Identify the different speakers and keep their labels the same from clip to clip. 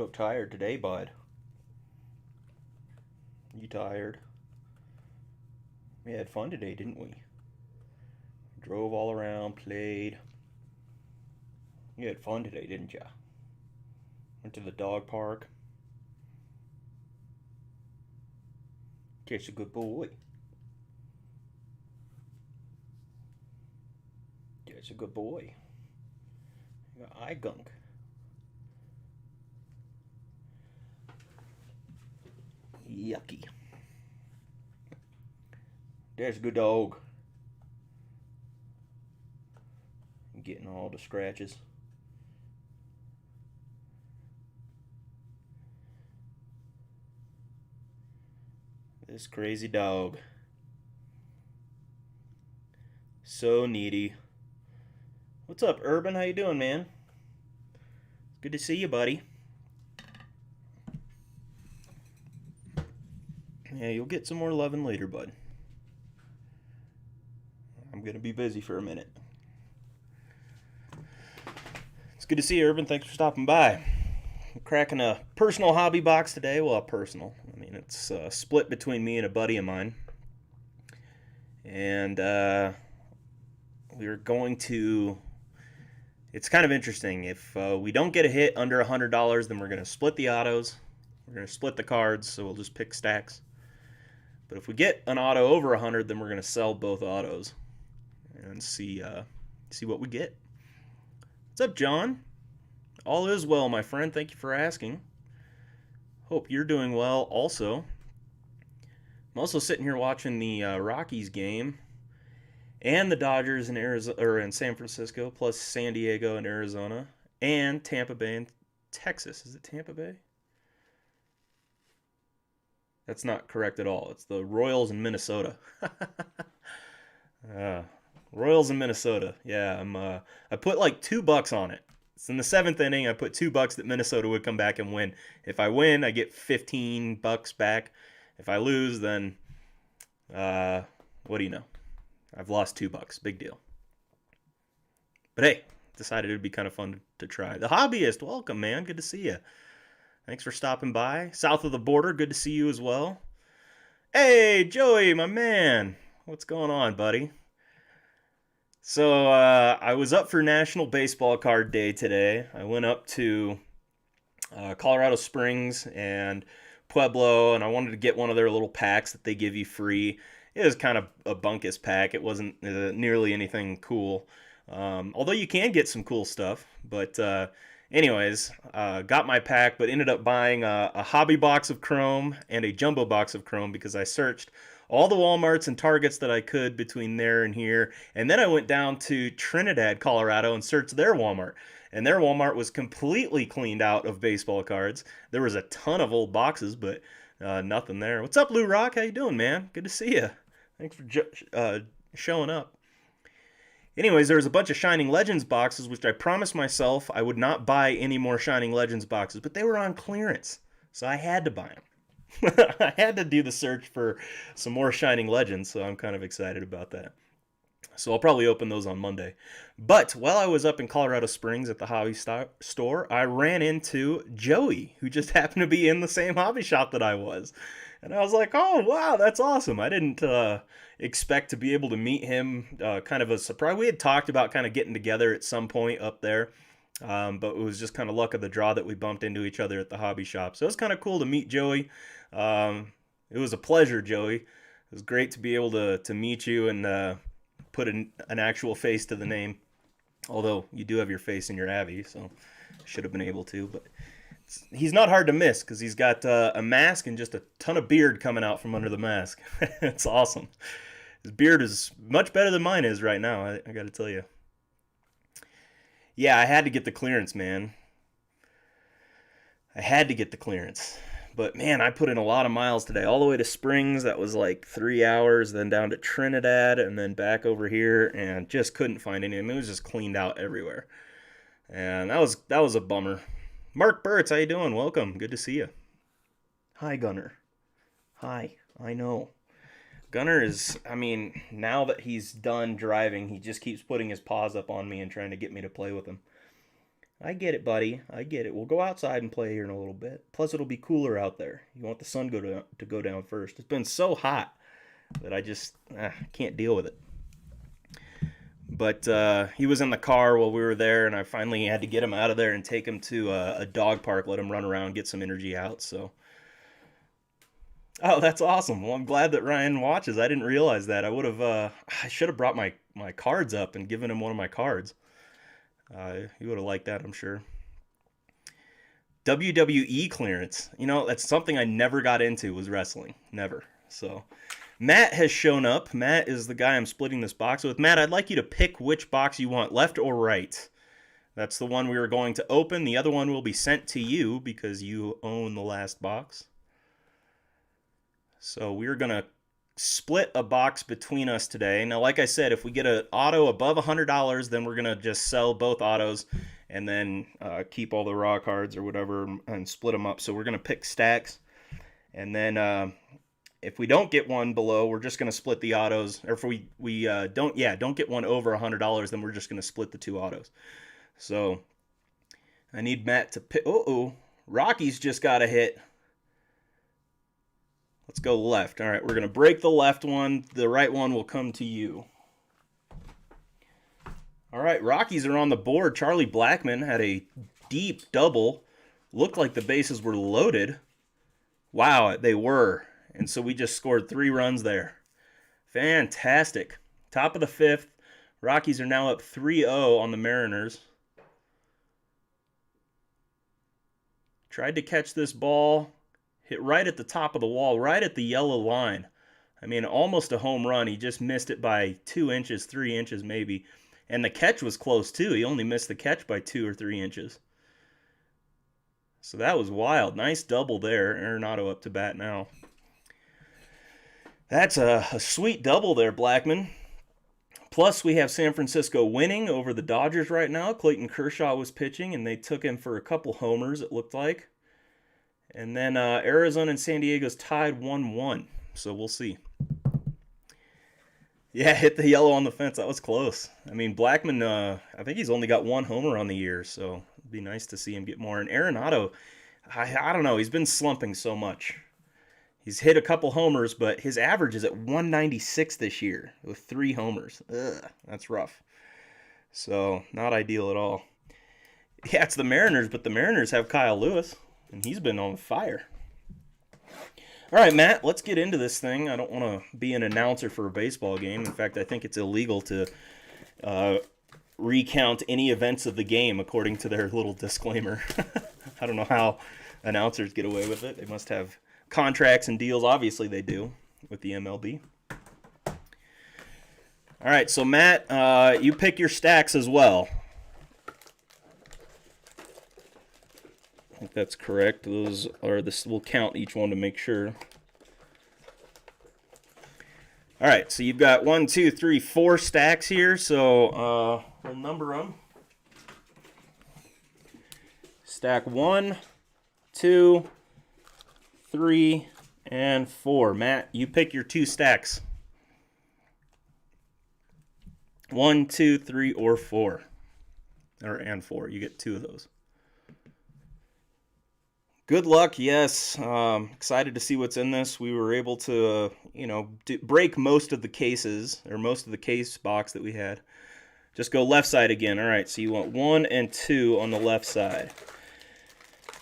Speaker 1: look tired today, bud. You tired? We had fun today, didn't we? Drove all around, played. You had fun today, didn't ya? Went to the dog park. Just a good boy. Just a good boy. You got eye gunk. Yucky. There's a good dog. Getting all the scratches. This crazy dog. So needy. What's up, Urban? How you doing, man? Good to see you, buddy. Yeah, you'll get some more loving later, bud. I'm gonna be busy for a minute. It's good to see you, Urban. Thanks for stopping by. I'm cracking a personal hobby box today. Well, personal. I mean, it's split between me and a buddy of mine. And we're going to. It's kind of interesting. If we don't get a hit under $100, then we're going to split the autos. We're going to split the cards, so we'll just pick stacks. But if we get an auto over 100, then we're going to sell both autos and see what we get. What's up, John? All is well, my friend. Thank you for asking. Hope you're doing well also. I'm also sitting here watching the Rockies game and the Dodgers in Arizona or in San Francisco, plus San Diego and Arizona, and Tampa Bay and Texas. Is it Tampa Bay? That's not correct at all. It's the Royals in Minnesota. Royals in Minnesota. Yeah, I put like $2 on it. It's in the seventh inning. I put $2 that Minnesota would come back and win. If I win, I get $15 back. If I lose, then what do you know? I've lost $2. Big deal. But hey, decided it would be kind of fun to try. The Hobbyist, welcome, man. Good to see you. Thanks for stopping by. South of the border, good to see you as well. Hey, Joey, my man. What's going on, buddy? So I was up for National Baseball Card Day today. I went up to Colorado Springs and Pueblo, and I wanted to get one of their little packs that they give you free. It was kind of a bunkus pack. It wasn't nearly anything cool, although you can get some cool stuff. But anyways, got my pack, but ended up buying a hobby box of Chrome and a jumbo box of Chrome because I searched all the Walmarts and Targets that I could between there and here. And then I went down to Trinidad, Colorado, and searched their Walmart. And their Walmart was completely cleaned out of baseball cards. There was a ton of old boxes, but nothing there. What's up, Lou Rock? How you doing, man? Good to see you. Thanks for showing up. Anyways, there was a bunch of Shining Legends boxes, which I promised myself I would not buy any more Shining Legends boxes, but they were on clearance, so I had to buy them. I had to do the search for some more Shining Legends, so I'm kind of excited about that. So I'll probably open those on Monday. But while I was up in Colorado Springs at the hobby store, I ran into Joey, who just happened to be in the same hobby shop that I was. And I was like, oh, wow, that's awesome. I didn't expect to be able to meet him. Kind of a surprise. We had talked about kind of getting together at some point up there. But it was just kind of luck of the draw that we bumped into each other at the hobby shop. So it was kind of cool to meet Joey. It was a pleasure, Joey. It was great to be able to meet you and put an actual face to the name. Although you do have your face in your Avi, so should have been able to. But he's not hard to miss because he's got a mask and just a ton of beard coming out from under the mask. It's awesome. His beard is much better than mine is right now, I got to tell you. Yeah, I had to get the clearance, man. I had to get the clearance. But man, I put in a lot of miles today. All the way to Springs, that was like 3 hours, then down to Trinidad, and then back over here, and just couldn't find any. I mean, it was just cleaned out everywhere. And that was a bummer. Mark Burtz, how you doing? Welcome. Good to see you. Hi, Gunner. Hi. I know. Gunner is, I mean, now that he's done driving, he just keeps putting his paws up on me and trying to get me to play with him. I get it, buddy. I get it. We'll go outside and play here in a little bit. Plus, it'll be cooler out there. You want the sun to go down first. It's been so hot that I just can't deal with it. But he was in the car while we were there, and I finally had to get him out of there and take him to a dog park, let him run around, get some energy out. So, oh, that's awesome. Well, I'm glad that Ryan watches. I didn't realize that. I should have brought my cards up and given him one of my cards. He would have liked that, I'm sure. WWE clearance. You know, that's something I never got into, was wrestling. Never. So, Matt has shown up. Matt is the guy I'm splitting this box with. Matt, I'd like you to pick which box you want, left or right. That's the one we were going to open. The other one will be sent to you because you own the last box. So we're going to split a box between us today. Now, like I said, if we get an auto above $100, then we're going to just sell both autos and then keep all the raw cards or whatever and split them up. So we're going to pick stacks. And then if we don't get one below, we're just going to split the autos. Or if we don't get one over $100, then we're just going to split the two autos. So I need Matt to pick. Rocky's just got a hit. Let's go left. All right, we're going to break the left one. The right one will come to you. All right, Rockies are on the board. Charlie Blackmon had a deep double. Looked like the bases were loaded. Wow, they were. And so we just scored 3 runs there. Fantastic. Top of the 5th. Rockies are now up 3-0 on the Mariners. Tried to catch this ball. Hit right at the top of the wall, right at the yellow line. I mean, almost a home run. He just missed it by 2 inches, 3 inches maybe. And the catch was close too. He only missed the catch by 2 or 3 inches. So that was wild. Nice double there. Arenado up to bat now. That's a sweet double there, Blackmon. Plus, we have San Francisco winning over the Dodgers right now. Clayton Kershaw was pitching, and they took him for a couple homers, it looked like. And then Arizona and San Diego's tied 1-1. So we'll see. Yeah, hit the yellow on the fence. That was close. I mean, Blackmon, I think he's only got 1 homer on the year. So it'd be nice to see him get more. And Arenado, I don't know. He's been slumping so much. He's hit a couple homers, but his average is at 196 this year with 3 homers. Ugh, that's rough. So not ideal at all. Yeah, it's the Mariners, but the Mariners have Kyle Lewis. And he's been on fire. All right, Matt, let's get into this thing. I don't want to be an announcer for a baseball game. In fact, I think it's illegal to recount any events of the game according to their little disclaimer. I don't know how announcers get away with it. They must have contracts and deals. Obviously, they do with the MLB. All right, so Matt, you pick your stacks as well. I think that's correct. Those are this. We'll count each one to make sure. All right, so you've got 1, 2, 3, 4 stacks here. So we'll number them. Stack 1, 2, 3, and 4. Matt, you pick your 2 stacks. 1, 2, 3, or 4. And 4. You get 2 of those. Good luck, yes. Excited to see what's in this. We were able to, break most of the cases, or most of the case box that we had. Just go left side again. All right, so you want 1 and 2 on the left side.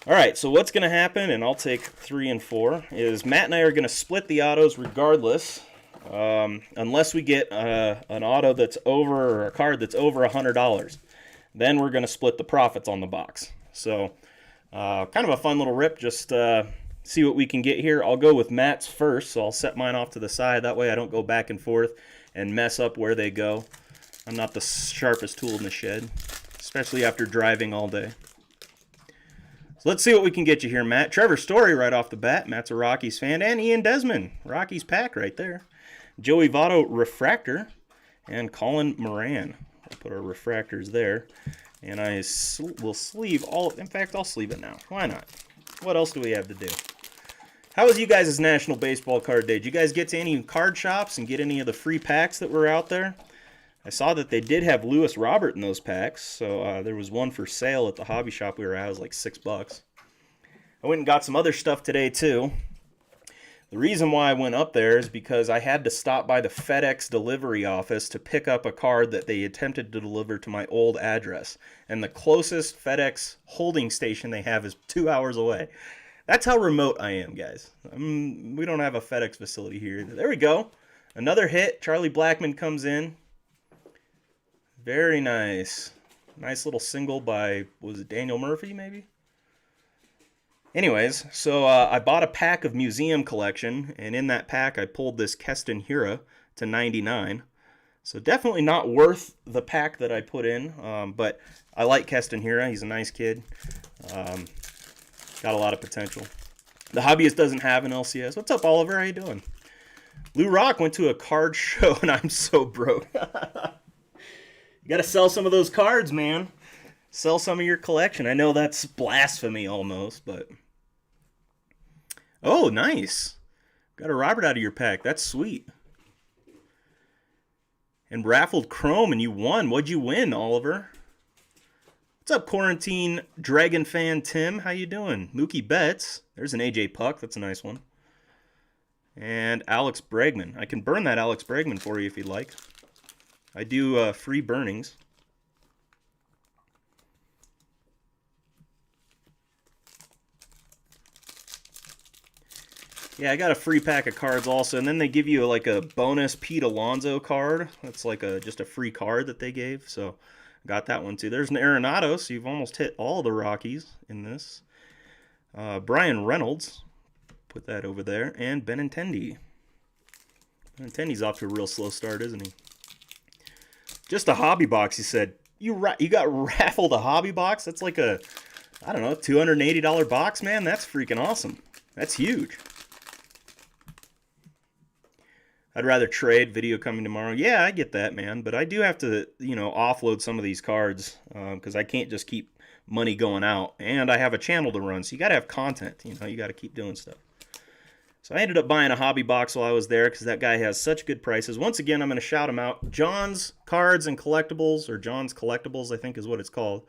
Speaker 1: All right, so what's going to happen, and I'll take 3 and 4, is Matt and I are going to split the autos regardless, unless we get an auto that's over, or a card that's over $100. Then we're going to split the profits on the box. So kind of a fun little rip, just see what we can get here. I'll go with Matt's first, so I'll set mine off to the side. That way I don't go back and forth and mess up where they go. I'm not the sharpest tool in the shed, especially after driving all day. So let's see what we can get you here, Matt. Trevor Story right off the bat. Matt's a Rockies fan. And Ian Desmond, Rockies pack right there. Joey Votto refractor. And Colin Moran. We'll put our refractors there. And I will sleeve all. In fact, I'll sleeve it now. Why not? What else do we have to do? How was you guys' National Baseball Card Day? Did you guys get to any card shops and get any of the free packs that were out there? I saw that they did have Lewis Robert in those packs, so there was one for sale at the hobby shop we were at. It was like $6. I went and got some other stuff today too. The reason why I went up there is because I had to stop by the FedEx delivery office to pick up a card that they attempted to deliver to my old address. And the closest FedEx holding station they have is 2 hours away. That's how remote I am, guys. We don't have a FedEx facility here. There we go. Another hit. Charlie Blackmon comes in. Very nice. Nice little single by, was it Daniel Murphy, maybe? Anyways, so I bought a pack of Museum Collection, and in that pack I pulled this Keston Hiura to 99. So definitely not worth the pack that I put in, but I like Keston Hiura. He's a nice kid. Got a lot of potential. The Hobbyist doesn't have an LCS. What's up, Oliver? How you doing? Lou Rock went to a card show, and I'm so broke. You got to sell some of those cards, man. Sell some of your collection. I know that's blasphemy almost, but... Oh, nice. Got a Robert out of your pack. That's sweet. And raffled Chrome, and you won. What'd you win, Oliver? What's up, Quarantine Dragon fan Tim? How you doing? Mookie Betts. There's an AJ Puck. That's a nice one. And Alex Bregman. I can burn that Alex Bregman for you if you'd like. I do free burnings. Yeah, I got a free pack of cards also, and then they give you like a bonus Pete Alonso card. That's like just a free card that they gave, so got that one too. There's an Arenado, so you've almost hit all the Rockies in this. Brian Reynolds, put that over there, and Benintendi. Benintendi's off to a real slow start, isn't he? Just a hobby box, he said. You got raffled a hobby box? That's like a, I don't know, $280 box, man? That's freaking awesome. That's huge. I'd rather trade. Video coming tomorrow. Yeah, I get that, man. But I do have to, offload some of these cards because I can't just keep money going out. And I have a channel to run, so you got to have content. You got to keep doing stuff. So I ended up buying a hobby box while I was there because that guy has such good prices. Once again, I'm going to shout him out. John's Cards and Collectibles, or John's Collectibles, I think is what it's called.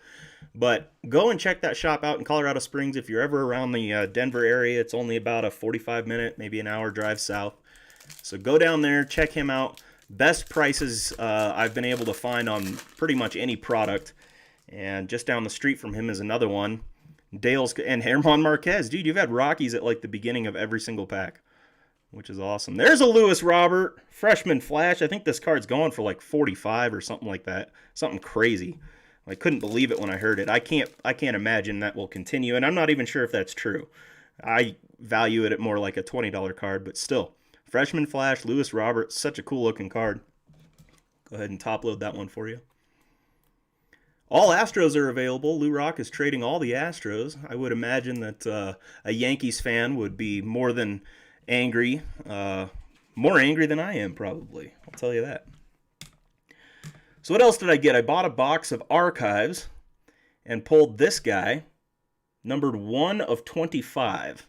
Speaker 1: But go and check that shop out in Colorado Springs if you're ever around the Denver area. It's only about a 45-minute, maybe an hour drive south. So go down there, check him out. Best prices I've been able to find on pretty much any product. And just down the street from him is another one. Dale's and German Marquez. Dude, you've had Rockies at like the beginning of every single pack, which is awesome. There's a Lewis Robert, Freshman Flash. I think this card's going for like 45 or something like that. Something crazy. I couldn't believe it when I heard it. I can't imagine that will continue, and I'm not even sure if that's true. I value it at more like a $20 card, but still. Freshman Flash, Lewis Robert, such a cool looking card. Go ahead and top load that one for you. All Astros are available. Lou Rock is trading all the Astros. I would imagine that a Yankees fan would be more than angry. More angry than I am, probably. I'll tell you that. So what else did I get? I bought a box of Archives and pulled this guy, numbered 1 of 25.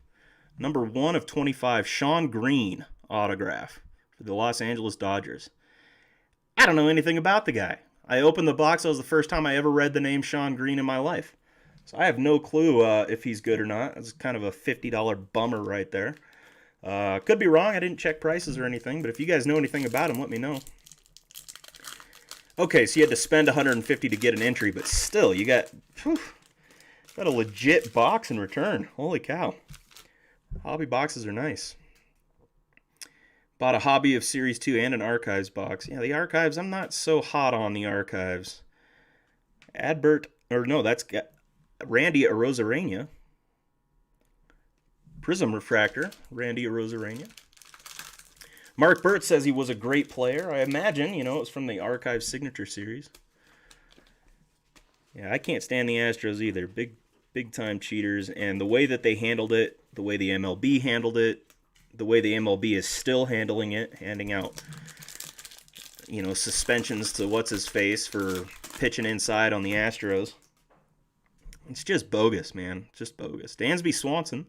Speaker 1: Number 1 of 25, Sean Green autograph for the Los Angeles Dodgers. I don't know anything about the guy. I opened the box. That was the first time I ever read the name Sean Green in my life. So I have no clue if he's good or not. It's kind of a $50 bummer right there. Could be wrong. I didn't check prices or anything. But if you guys know anything about him, let me know. Okay, so you had to spend $150 to get an entry. But still, you got a legit box in return. Holy cow. Hobby boxes are nice. Bought a Hobby of Series 2 and an Archives box. Yeah, the Archives, I'm not so hot on the Archives. Adbert, or no, that's Randy Arozarena. Prism Refractor, Randy Arozarena. Mark Burt says he was a great player. I imagine, it was from the Archives Signature Series. Yeah, I can't stand the Astros either. Big time cheaters, and the way that they handled it, the way the MLB handled it, the way the MLB is still handling it, handing out, suspensions to what's-his-face for pitching inside on the Astros. It's just bogus, man. Just bogus. Dansby Swanson.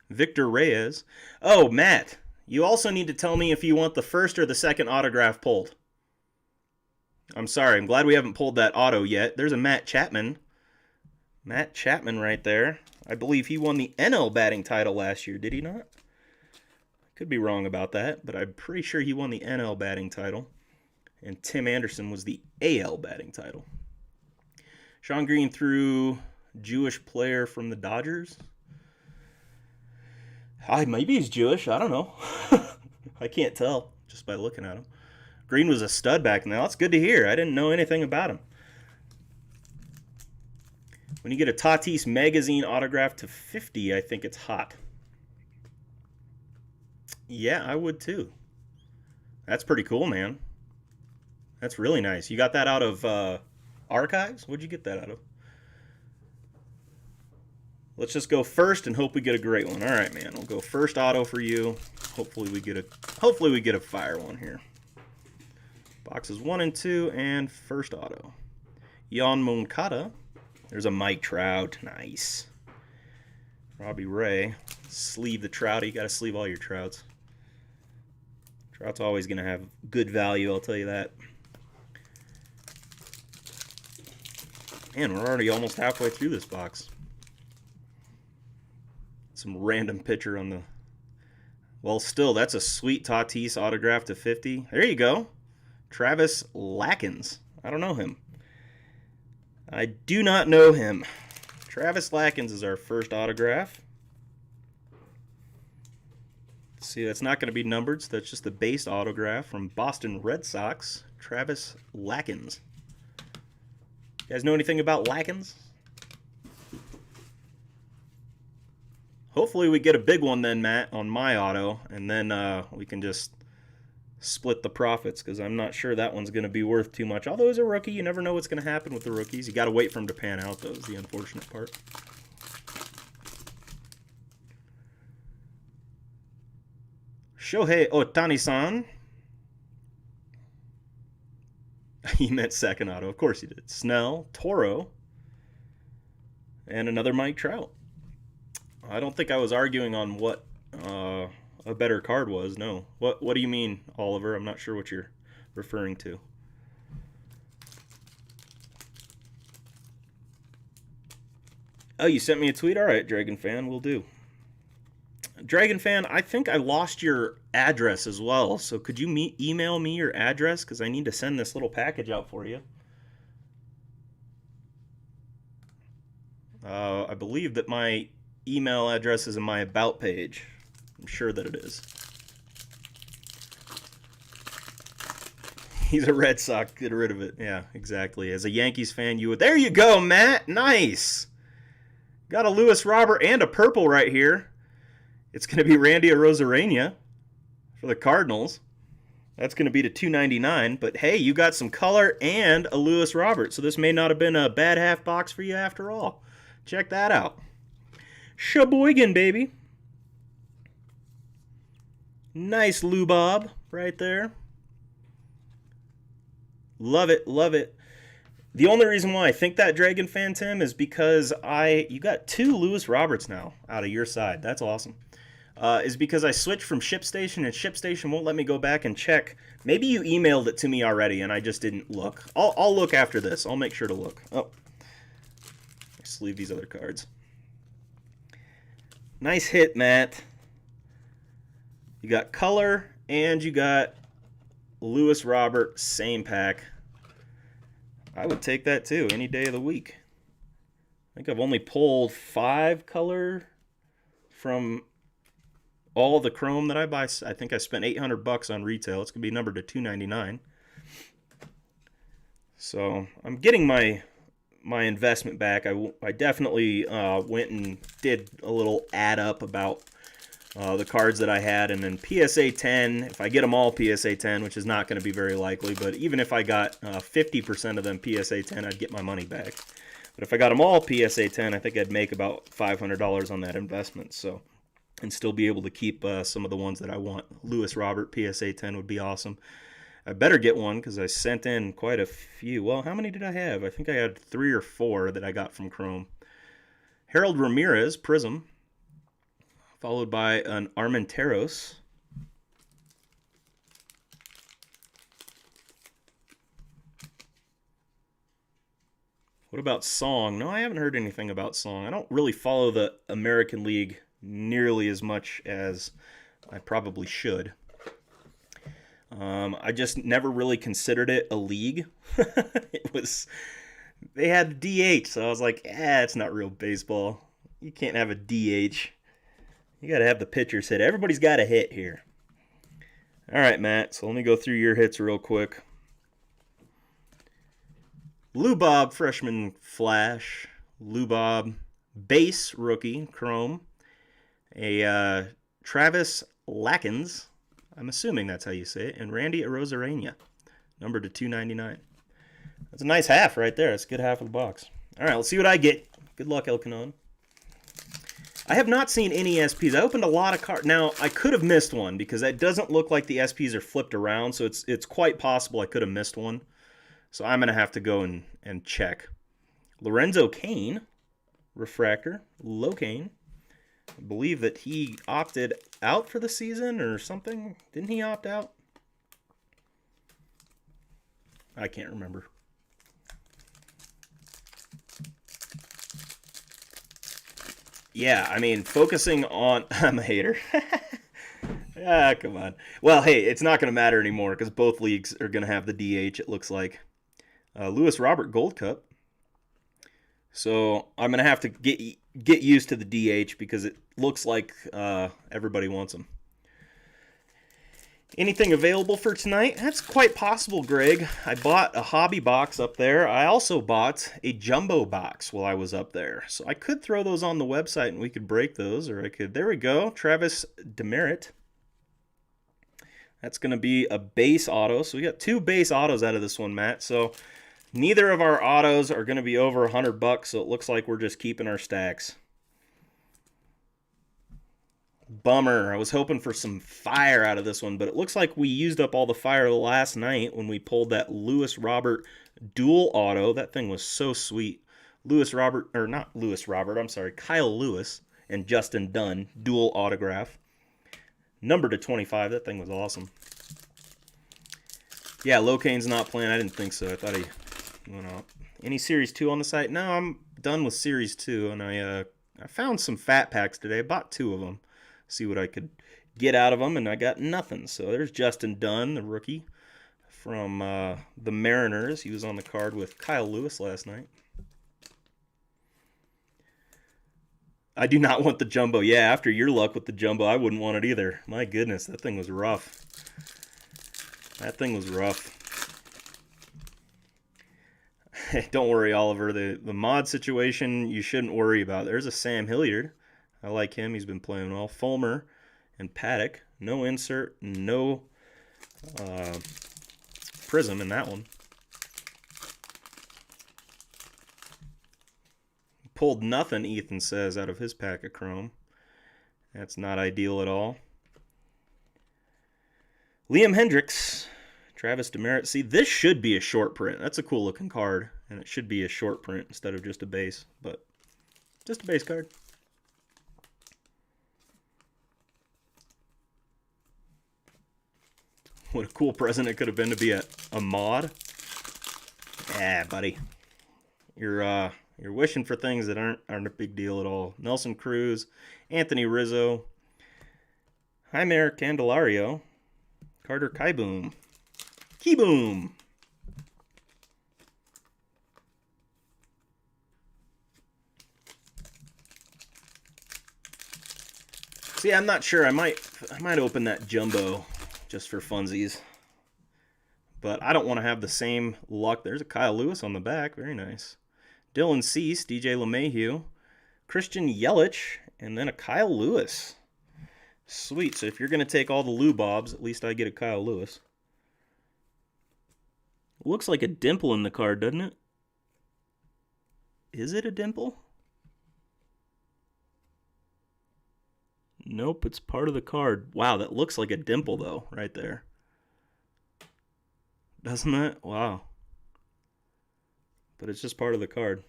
Speaker 1: Victor Reyes. Oh, Matt, you also need to tell me if you want the first or the second autograph pulled. I'm sorry. I'm glad we haven't pulled that auto yet. There's a Matt Chapman. Matt Chapman right there. I believe he won the NL batting title last year, did he not? Could be wrong about that, but I'm pretty sure he won the NL batting title. And Tim Anderson was the AL batting title. Sean Green threw Jewish player from the Dodgers. Maybe he's Jewish. I don't know. I can't tell just by looking at him. Green was a stud back then. That's good to hear. I didn't know anything about him. When you get a Tatis Magazine autograph to 50, I think it's hot. Yeah, I would too. That's pretty cool, man. That's really nice. You got that out of Archives? What'd you get that out of? Let's just go first and hope we get a great one. All right, man. We'll go first auto for you. Hopefully we get a fire one here. Boxes 1 and 2 and first auto. Yon Moncada. There's a Mike Trout. Nice. Robbie Ray. Sleeve the Trouty. You got to sleeve all your Trouts. Trout's always going to have good value, I'll tell you that. Man, we're already almost halfway through this box. Some random pitcher on the... Well, still, that's a sweet Tatis autograph to 50. There you go. Travis Lackins. I don't know him. I do not know him. Travis Lackins is our first autograph. Let's see, that's not going to be numbered, so that's just the base autograph from Boston Red Sox. Travis Lackins. You guys know anything about Lackins? Hopefully we get a big one then, Matt, on my auto, and then we can just split the profits, because I'm not sure that one's going to be worth too much. Although as a rookie, you never know what's going to happen with the rookies. You got to wait for them to pan out, though, is the unfortunate part. Shohei Ohtani-san. He meant second auto. Of course he did. Snell, Toro, and another Mike Trout. I don't think I was arguing on what a better card was. No. What do you mean, Oliver? I'm not sure what you're referring to. Oh, you sent me a tweet? All right, Dragon Fan, will do. Dragon Fan, I think I lost your address as well. So could you email me your address? Because I need to send this little package out for you. I believe that my email address is in my About page. I'm sure that it is. He's a Red Sox. Get rid of it. Yeah, exactly. As a Yankees fan, you would... There you go, Matt. Nice. Got a Luis Robert and a purple right here. It's going to be Randy Arozarena for the Cardinals. That's going to be to $2.99. But hey, you got some color and a Luis Robert. So this may not have been a bad half box for you after all. Check that out. Sheboygan, baby. Nice Lou Bob right there. Love it, love it. The only reason why I think that, Dragon Fan Tim, is because you got 2 Luis Roberts now out of your side. That's awesome. Is because I switched from ShipStation, and ShipStation won't let me go back and check. Maybe you emailed it to me already, and I just didn't look. I'll look after this. I'll make sure to look. Oh, just leave these other cards. Nice hit, Matt. You got color, and you got Luis Robert, same pack. I would take that too, any day of the week. I think I've only pulled 5 color from all the chrome that I buy. I think I spent $800 on retail. It's going to be numbered to $2.99. So I'm getting my investment back. I definitely went and did a little add up about the cards that I had, and then PSA 10, if I get them all PSA 10, which is not going to be very likely, but even if I got 50% of them PSA 10, I'd get my money back. But if I got them all PSA 10, I think I'd make about $500 on that investment, so, and still be able to keep some of the ones that I want. Luis Robert PSA 10 would be awesome. I better get one because I sent in quite a few. Well, how many did I have? I think I had 3 or 4 that I got from Chrome. Harold Ramirez, Prism, followed by an Armenteros. What about Song? No, I haven't heard anything about Song. I don't really follow the American League nearly as much as I probably should. I just never really considered it a league. It was they had DH, so I was like, it's not real baseball. You can't have a DH. You got to have the pitchers hit. Everybody's got a hit here. All right, Matt. So let me go through your hits real quick. Lou Bob, freshman flash. Lou Bob, base rookie, chrome. A Travis Lackins, I'm assuming that's how you say it, and Randy Arozarena, numbered to 299. That's a nice half right there. That's a good half of the box. All right, let's see what I get. Good luck, El Canon. I have not seen any SPs. I opened a lot of cards. Now, I could have missed one because that doesn't look like the SPs are flipped around, so it's quite possible I could have missed one. So I'm going to have to go and check. Lorenzo Cain, refractor, Locaine. I believe that he opted out for the season or something. Didn't he opt out? I can't remember. Yeah, I mean, focusing on... I'm a hater. Come on. Well, hey, it's not going to matter anymore because both leagues are going to have the DH, it looks like. Lewis Robert Gold Cup. So I'm going to have to get used to the DH because it looks like everybody wants them. Anything available for tonight? That's quite possible, Greg. I bought a hobby box up there. I also bought a jumbo box while I was up there. So I could throw those on the website and we could break those, or I could... There we go. Travis Demeritte. That's going to be a base auto. So we got 2 base autos out of this one, Matt. So neither of our autos are going to be over $100, so it looks like we're just keeping our stacks. Bummer. I was hoping for some fire out of this one, but it looks like we used up all the fire last night when we pulled that Lewis Robert dual auto. That thing was so sweet. Kyle Lewis and Justin Dunn, dual autograph. Number to 25. That thing was awesome. Yeah, Locaine's not playing. I didn't think so. I thought he went out. Any Series 2 on the site? No, I'm done with Series 2, and I found some fat packs today. I bought 2 of them. See what I could get out of them, and I got nothing. So there's Justin Dunn, the rookie from the Mariners. He was on the card with Kyle Lewis last night. I do not want the jumbo. Yeah, after your luck with the jumbo, I wouldn't want it either. My goodness, that thing was rough. That thing was rough. Don't worry, Oliver. The mod situation, you shouldn't worry about. There's a Sam Hilliard. I like him. He's been playing well. Fulmer and Paddock. No insert, no prism in that one. Pulled nothing, Ethan says, out of his pack of chrome. That's not ideal at all. Liam Hendricks, Travis Demeritte. See, this should be a short print. That's a cool looking card, and it should be a short print instead of just a base, but just a base card. What a cool present it could have been to be a mod. Yeah, buddy. You're wishing for things that aren't a big deal at all. Nelson Cruz, Anthony Rizzo, Jaime Candelario, Carter Kieboom. Kieboom! See, I'm not sure. I might open that jumbo just for funsies. But I don't want to have the same luck. There's a Kyle Lewis on the back. Very nice. Dylan Cease, DJ LeMahieu, Christian Yelich, and then a Kyle Lewis. Sweet. So if you're going to take all the Lou Bobs, at least I get a Kyle Lewis. Looks like a dimple in the card, doesn't it? Is it a dimple? Nope, it's part of the card. Wow, that looks like a dimple, though, right there. Doesn't it? Wow. But it's just part of the card.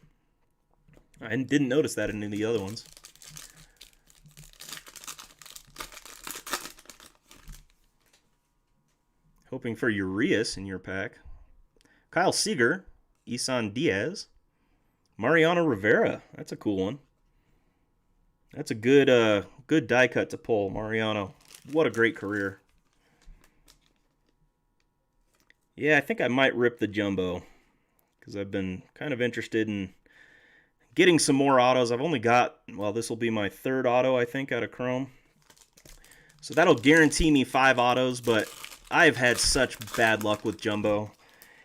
Speaker 1: I didn't notice that in any of the other ones. Hoping for Urias in your pack. Kyle Seager, Isan Diaz, Mariano Rivera. That's a cool one. That's a good die cut to pull. Mariano. What a great career. Yeah, I think I might rip the jumbo because I've been kind of interested in getting some more autos. I've only got, well, this will be my third auto, I think, out of Chrome. So that'll guarantee me 5 autos, but I've had such bad luck with jumbo.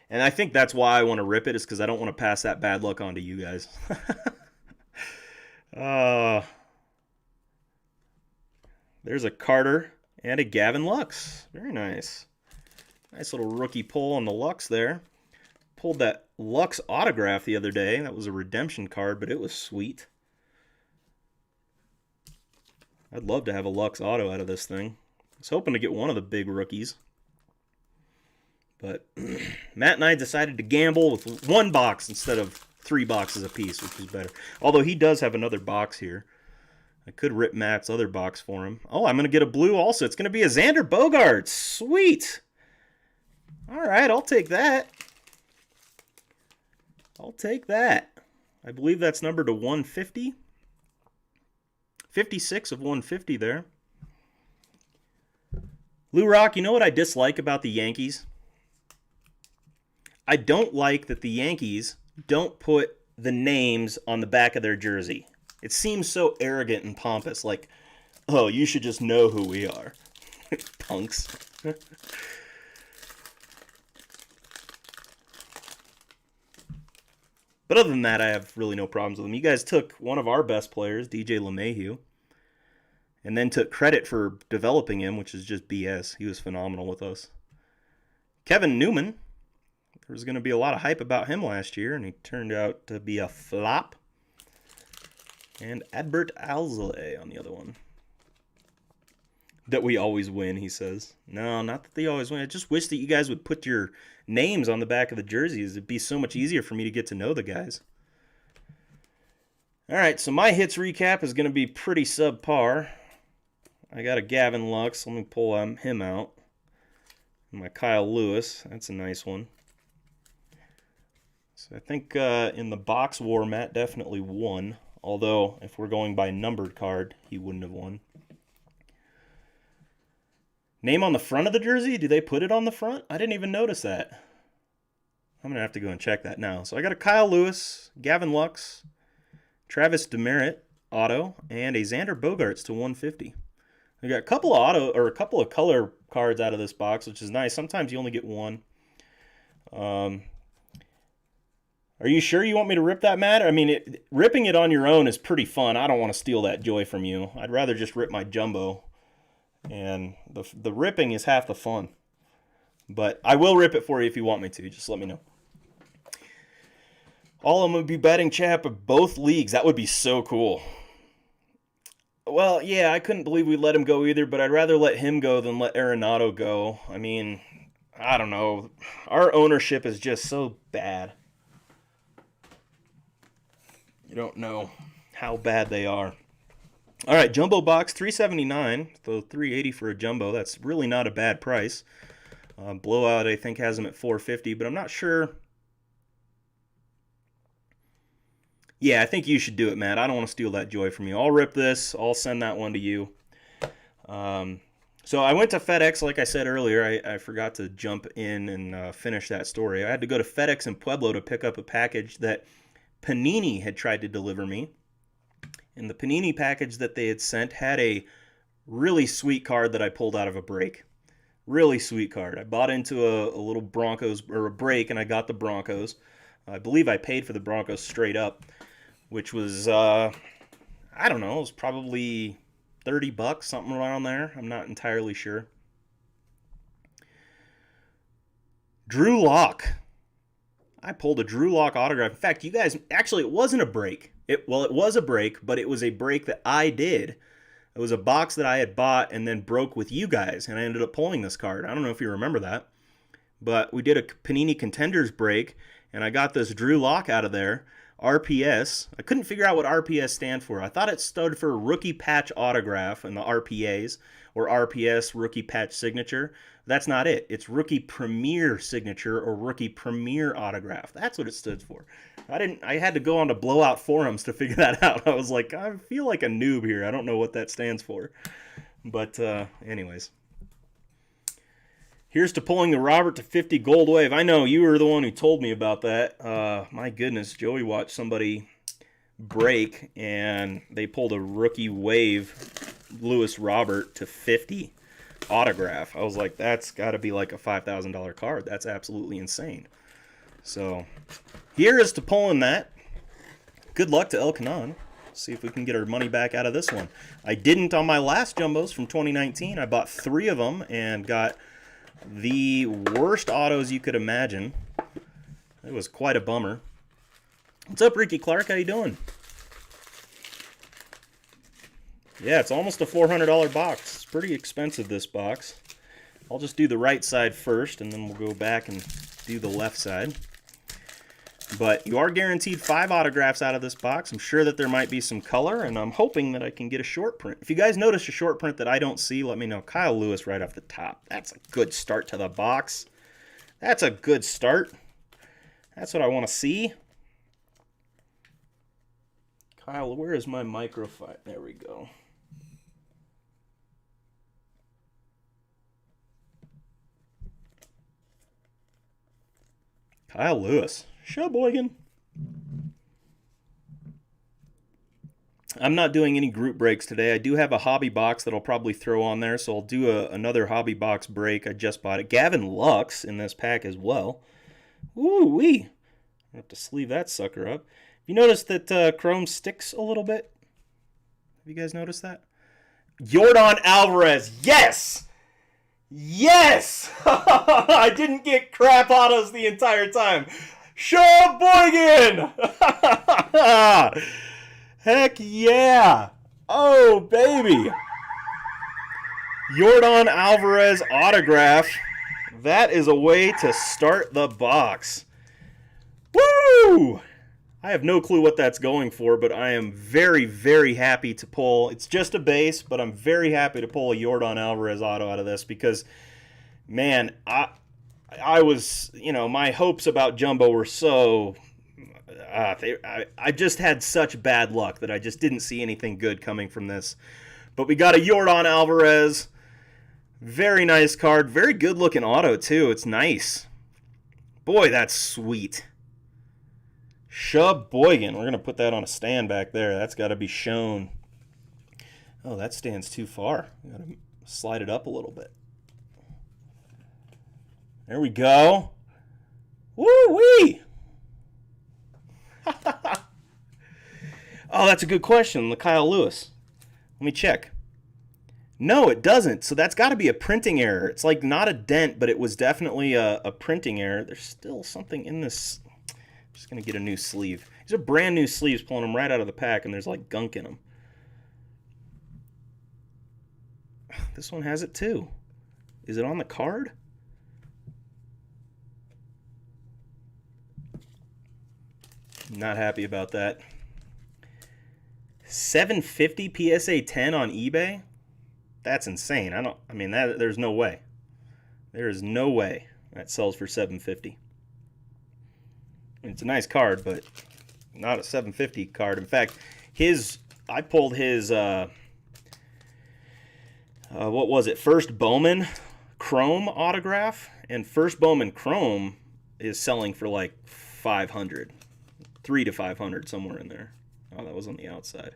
Speaker 1: And I think that's why I want to rip it, is because I don't want to pass that bad luck on to you guys. There's a Carter and a Gavin Lux. Very nice. Nice little rookie pull on the Lux there. Pulled that Lux autograph the other day. That was a redemption card, but it was sweet. I'd love to have a Lux auto out of this thing. I was hoping to get one of the big rookies. But Matt and I decided to gamble with 1 box instead of 3 boxes apiece, which is better. Although he does have another box here. I could rip Matt's other box for him. Oh, I'm going to get a blue also. It's going to be a Xander Bogaerts. Sweet. All right, I'll take that. I'll take that. I believe that's numbered to 150. 56 of 150 there. Lou Rock, you know what I dislike about the Yankees? I don't like that the Yankees don't put the names on the back of their jersey. It seems so arrogant and pompous, like, oh, you should just know who we are. Punks. But other than that, I have really no problems with them. You guys took one of our best players, DJ LeMahieu, and then took credit for developing him, which is just BS. He was phenomenal with us. Kevin Newman. There was going to be a lot of hype about him last year, and he turned out to be a flop. And Adbert Alzolay on the other one. That we always win, he says. No, not that they always win. I just wish that you guys would put your names on the back of the jerseys. It'd be so much easier for me to get to know the guys. All right, so my hits recap is going to be pretty subpar. I got a Gavin Lux. Let me pull him out. My Kyle Lewis. That's a nice one. So I think in the box war, Matt definitely won. Although, if we're going by numbered card, he wouldn't have won. Name on the front of the jersey? Do they put it on the front? I didn't even notice that. I'm going to have to go and check that now. So I got a Kyle Lewis, Gavin Lux, Travis Demeritte auto, and a Xander Bogaerts to 150. I got a couple of color cards out of this box, which is nice. Sometimes you only get one. Are you sure you want me to rip that, Matt? I mean, ripping it on your own is pretty fun. I don't want to steal that joy from you. I'd rather just rip my jumbo. And the ripping is half the fun. But I will rip it for you if you want me to. Just let me know. All I'm going to be betting champ of both leagues. That would be so cool. Well, yeah, I couldn't believe we let him go either, but I'd rather let him go than let Arenado go. I mean, I don't know. Our ownership is just so bad. You don't know how bad they are. All right, jumbo box, $379, so $380 for a jumbo. That's really not a bad price. Blowout, I think, has them at $450, but I'm not sure. Yeah, I think you should do it, Matt. I don't want to steal that joy from you. I'll rip this. I'll send that one to you. So I went to FedEx, like I said earlier. I forgot to jump in and finish that story. I had to go to FedEx in Pueblo to pick up a package that Panini had tried to deliver me. And the Panini package that they had sent had a really sweet card that I pulled out of a break. Really sweet card. I bought into a little Broncos, or a break, and I got the Broncos. I believe I paid for the Broncos straight up, which was, I don't know, it was probably $30, something around there. I'm not entirely sure. Drew Lock. I pulled a Drew Lock autograph. In fact, you guys, actually, it wasn't a break. It was a break, but it was a break that I did. It was a box that I had bought and then broke with you guys, and I ended up pulling this card. I don't know if you remember that, but we did a Panini Contenders break, and I got this Drew Lock out of there, RPS. I couldn't figure out what RPS stand for. I thought it stood for Rookie Patch Autograph in the RPAs, or RPS, Rookie Patch Signature. That's not it. It's Rookie Premier Signature or Rookie Premier Autograph. That's what it stood for. I had to go on to Blowout forums to figure that out. I was like, I feel like a noob here. I don't know what that stands for. But anyways. Here's to pulling the Robert to 50 Gold Wave. I know you were the one who told me about that. My goodness, Joey watched somebody break and they pulled a rookie wave Lewis Robert to 50 autograph. I was like, that's got to be like a $5,000 card. That's absolutely insane. So here is to pulling that. Good luck to El Canon. See if we can get our money back out of this one. I didn't on my last jumbos from 2019. I bought 3 of them and got the worst autos you could imagine. It was quite a bummer. What's up, Ricky Clark? How you doing? Yeah, it's almost a $400 box. It's pretty expensive, this box. I'll just do the right side first, and then we'll go back and do the left side. But you are guaranteed 5 autographs out of this box. I'm sure that there might be some color, and I'm hoping that I can get a short print. If you guys notice a short print that I don't see, let me know. Kyle Lewis right off the top. That's a good start to the box. That's a good start. That's what I want to see. Kyle, where is my microfiche? There we go. Kyle Lewis. Sheboygan. I'm not doing any group breaks today. I do have a hobby box that I'll probably throw on there, so I'll do another hobby box break. I just bought it. Gavin Lux in this pack as well. Ooh-wee. I have to sleeve that sucker up. You notice that chrome sticks a little bit? Have you guys noticed that? Yordan Alvarez. Yes! Yes! I didn't get crap autos the entire time. Sheboygan! Heck yeah! Oh, baby! Yordan Alvarez autograph. That is a way to start the box. Woo! I have no clue what that's going for, but I am very, very happy to pull. It's just a base, but I'm very happy to pull a Yordan Alvarez auto out of this because, man, I was, you know, my hopes about Jumbo were so, I just had such bad luck that I just didn't see anything good coming from this. But we got a Yordan Alvarez. Very nice card. Very good looking auto, too. It's nice. Boy, that's sweet. Sheboygan. We're going to put that on a stand back there. That's got to be shown. Oh, that stands too far. Got to slide it up a little bit. There we go. Woo-wee! Oh, that's a good question. Kyle Lewis. Let me check. No, it doesn't. So that's got to be a printing error. It's like not a dent, but it was definitely a printing error. There's still something in this. I'm just going to get a new sleeve. These are brand new sleeves, pulling them right out of the pack, and there's like gunk in them. This one has it too. Is it on the card? Not happy about that. 750 PSA 10 on eBay? That's insane. There's no way. There is no way that sells for 750. It's a nice card, but not a 750 card. In fact, I pulled his what was it? First Bowman Chrome autograph, and First Bowman Chrome is selling for like 500. 3 to 500, somewhere in there. Oh, that was on the outside.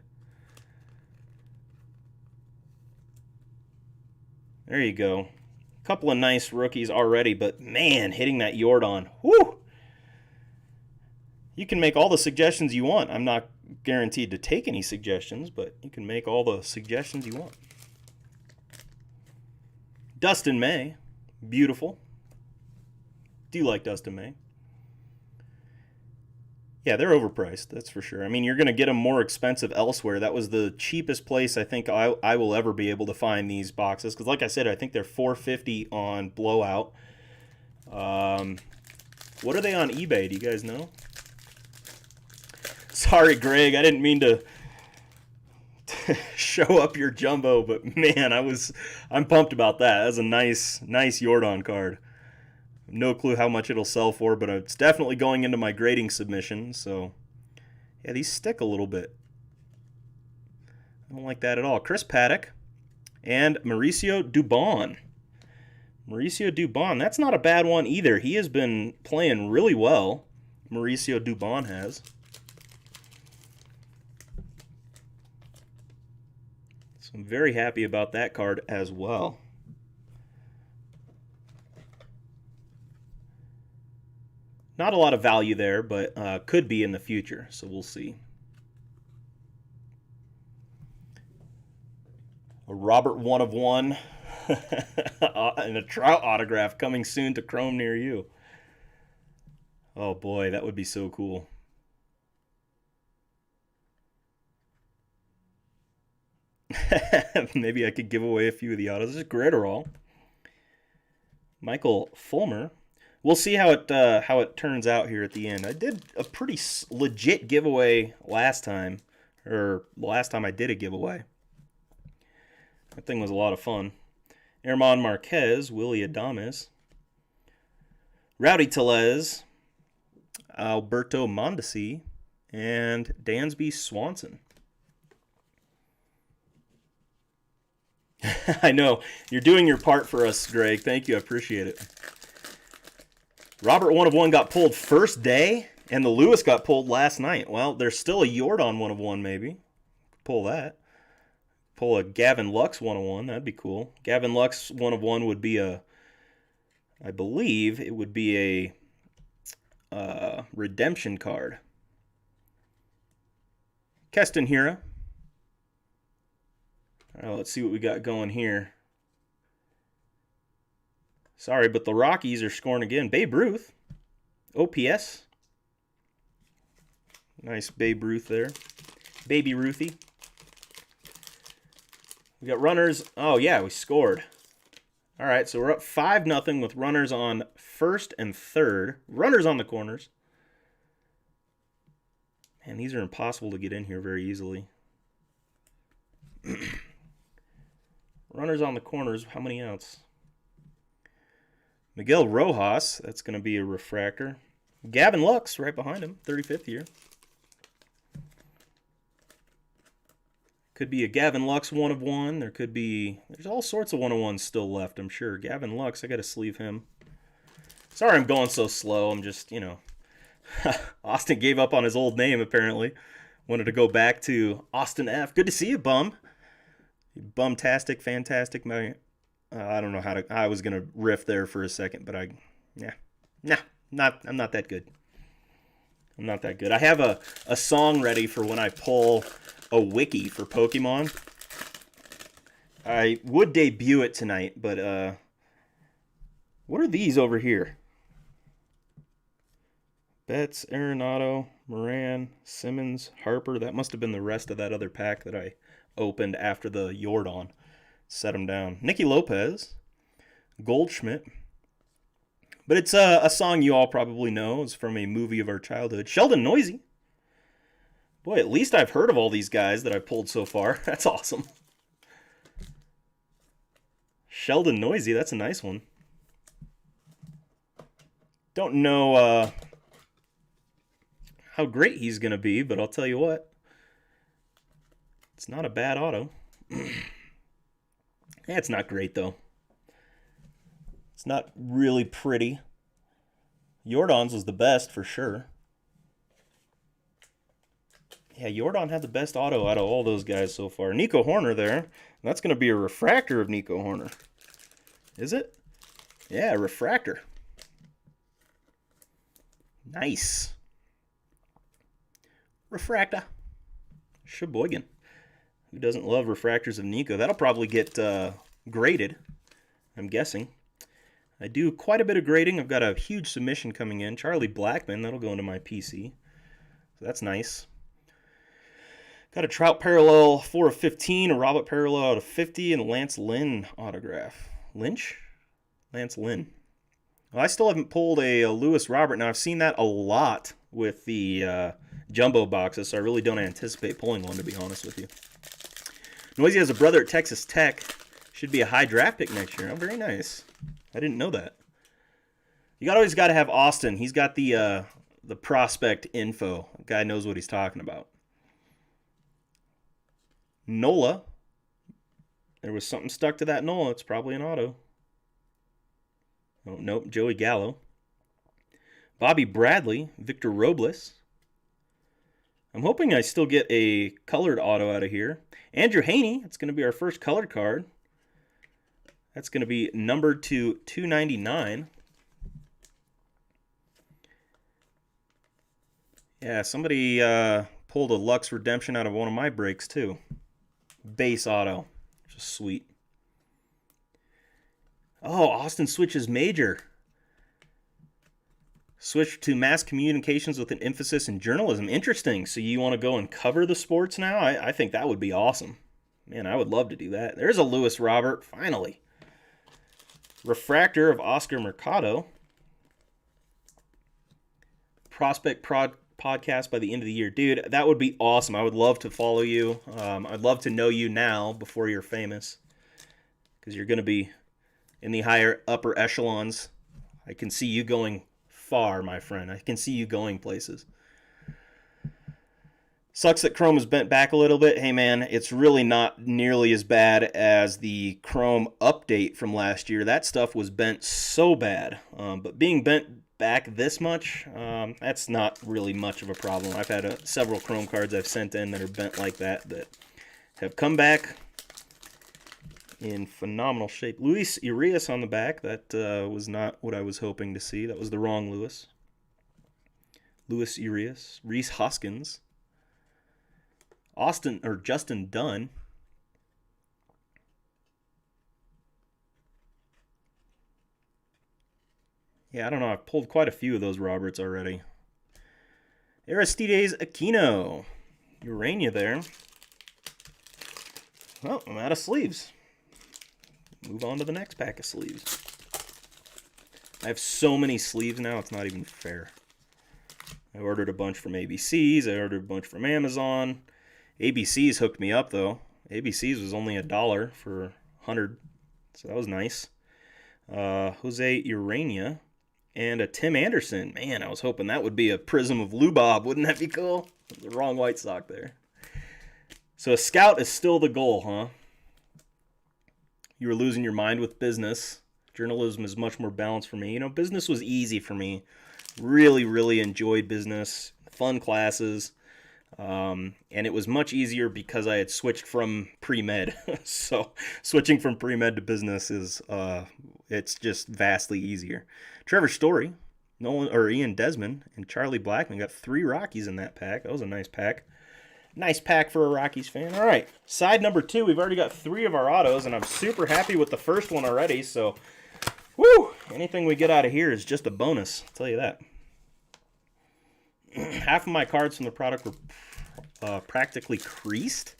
Speaker 1: There you go. A couple of nice rookies already, but man, hitting that Yordan. Woo! You can make all the suggestions you want. I'm not guaranteed to take any suggestions, but you can make all the suggestions you want. Dustin May. Beautiful. Do you like Dustin May? Yeah, they're overpriced, that's for sure. I mean, you're going to get them more expensive elsewhere. That was the cheapest place I think I will ever be able to find these boxes. Because like I said, I think they're $450 on Blowout. What are they on eBay? Do you guys know? Sorry, Greg. I didn't mean to show up your jumbo, but man, I'm pumped about that. That's a nice Yordan card. No clue how much it'll sell for, but it's definitely going into my grading submission. So, yeah, these stick a little bit. I don't like that at all. Chris Paddock and Mauricio Dubon. Mauricio Dubon, that's not a bad one either. He has been playing really well. Mauricio Dubon has. So I'm very happy about that card as well. Not a lot of value there, but could be in the future, so we'll see. A Robert 1 of 1 and a Trout autograph coming soon to Chrome near you. Oh boy, that would be so cool. Maybe I could give away a few of the autos. This is Gritterall. Michael Fulmer. We'll see how it turns out here at the end. I did a pretty legit giveaway last time, or last time I did a giveaway. That thing was a lot of fun. Herman Marquez, Willy Adames, Rowdy Tellez, Alberto Mondesi, and Dansby Swanson. I know. You're doing your part for us, Greg. Thank you. I appreciate it. Robert 1 of 1 got pulled first day, and the Lewis got pulled last night. Well, there's still a Yordan 1 of 1, maybe. Pull that. Pull a Gavin Lux 1 of 1. That'd be cool. Gavin Lux 1 of 1 would be a... I believe it would be a redemption card. Keston Hiura. Let's see what we got going here. Sorry, but the Rockies are scoring again. Babe Ruth. OPS. Nice Babe Ruth there. Baby Ruthie. We got runners. Oh, yeah, we scored. All right, so we're up 5-0 with runners on first and third. Runners on the corners. Man, these are impossible to get in here very easily. Runners on the corners. How many outs? Miguel Rojas. That's going to be a refractor. Gavin Lux right behind him. 35th year. Could be a Gavin Lux 1 of 1. There could be... There's all sorts of 1 of 1s still left, I'm sure. Gavin Lux, I got to sleeve him. Sorry I'm going so slow. I'm just, you know... Austin gave up on his old name, apparently. Wanted to go back to Austin F. Good to see you, Bum. Bumtastic, fantastic. I don't know how to... I was going to riff there for a second, but I'm not that good. I'm not that good. I have a song ready for when I pull a wiki for Pokemon. I would debut it tonight, but what are these over here? Betts, Arenado, Moran, Simmons, Harper. That must have been the rest of that other pack that I opened after the Yordan. Set them down. Nicky Lopez, Goldschmidt. But it's a song you all probably know. It's from a movie of our childhood. Sheldon Noisy. Boy, at least I've heard of all these guys that I've pulled so far. That's awesome. Sheldon Noisy, that's a nice one. Don't know how great he's going to be, but I'll tell you what. It's not a bad auto. Yeah, it's not great, though. It's not really pretty. Yordan's was the best, for sure. Yeah, Yordan had the best auto out of all those guys so far. Nico Horner there. That's going to be a refractor of Nico Horner. Is it? Yeah, refractor. Nice. Refractor. Sheboygan. Who doesn't love refractors of Nico? That'll probably get graded, I'm guessing. I do quite a bit of grading. I've got a huge submission coming in. Charlie Blackmon, that'll go into my PC. So that's nice. Got a Trout parallel 4 of 15, a Robert parallel out of 50, and a Lance Lynn autograph. Lynch? Lance Lynn. Well, I still haven't pulled a Lewis Robert. Now, I've seen that a lot with the jumbo boxes, so I really don't anticipate pulling one, to be honest with you. Noisy has a brother at Texas Tech. Should be a high draft pick next year. Oh, very nice. I didn't know that. You always got to have Austin. He's got the prospect info. The guy knows what he's talking about. Nola. There was something stuck to that Nola. It's probably an auto. Oh, nope. Joey Gallo. Bobby Bradley. Victor Robles. I'm hoping I still get a colored auto out of here. Andrew Haney. That's going to be our first colored card. That's going to be numbered to 299. Yeah, somebody pulled a Lux Redemption out of one of my breaks, too. Base auto. Just sweet. Oh, Austin switches major. Switch to mass communications with an emphasis in journalism. Interesting. So you want to go and cover the sports now? I think that would be awesome. Man, I would love to do that. There's a Luis Robert, finally. Refractor of Oscar Mercado. Prospect podcast by the end of the year. Dude, that would be awesome. I would love to follow you. I'd love to know you now before you're famous, because you're going to be in the higher upper echelons. I can see you going far, my friend. I can see you going places. Sucks that Chrome is bent back a little bit. Hey, man, it's really not nearly as bad as the Chrome update from last year. That stuff was bent so bad. But being bent back this much, that's not really much of a problem. I've had several Chrome cards I've sent in that are bent like that have come back in phenomenal shape. Luis Urias on the back. That was not what I was hoping to see. That was the wrong Luis. Luis Urias. Rhys Hoskins. Justin Dunn. Yeah, I don't know. I've pulled quite a few of those Roberts already. Aristides Aquino. Urania there. Well, I'm out of sleeves. Move on to the next pack of sleeves. I have so many sleeves now, it's not even fair. I ordered a bunch from ABCs. I ordered a bunch from Amazon. ABCs hooked me up, though. ABCs was only $1 for 100, so that was nice. Jose Urania and a Tim Anderson. Man, I was hoping that would be a Prism of Lubob. Wouldn't that be cool? The wrong White Sox there. So a scout is still the goal, huh? You were losing your mind with business. Journalism is much more balanced for me. You know, business was easy for me. Really, really enjoyed business. Fun classes. And it was much easier because I had switched from pre-med. So switching from pre-med to business is it's just vastly easier. Trevor Story, Ian Desmond, and Charlie Blackmon got 3 Rockies in that pack. That was a nice pack. Nice pack for a Rockies fan. All right, side number 2. We've already got 3 of our autos, and I'm super happy with the first one already. So, woo! Anything we get out of here is just a bonus. I'll tell you that. Half of my cards from the product were practically creased.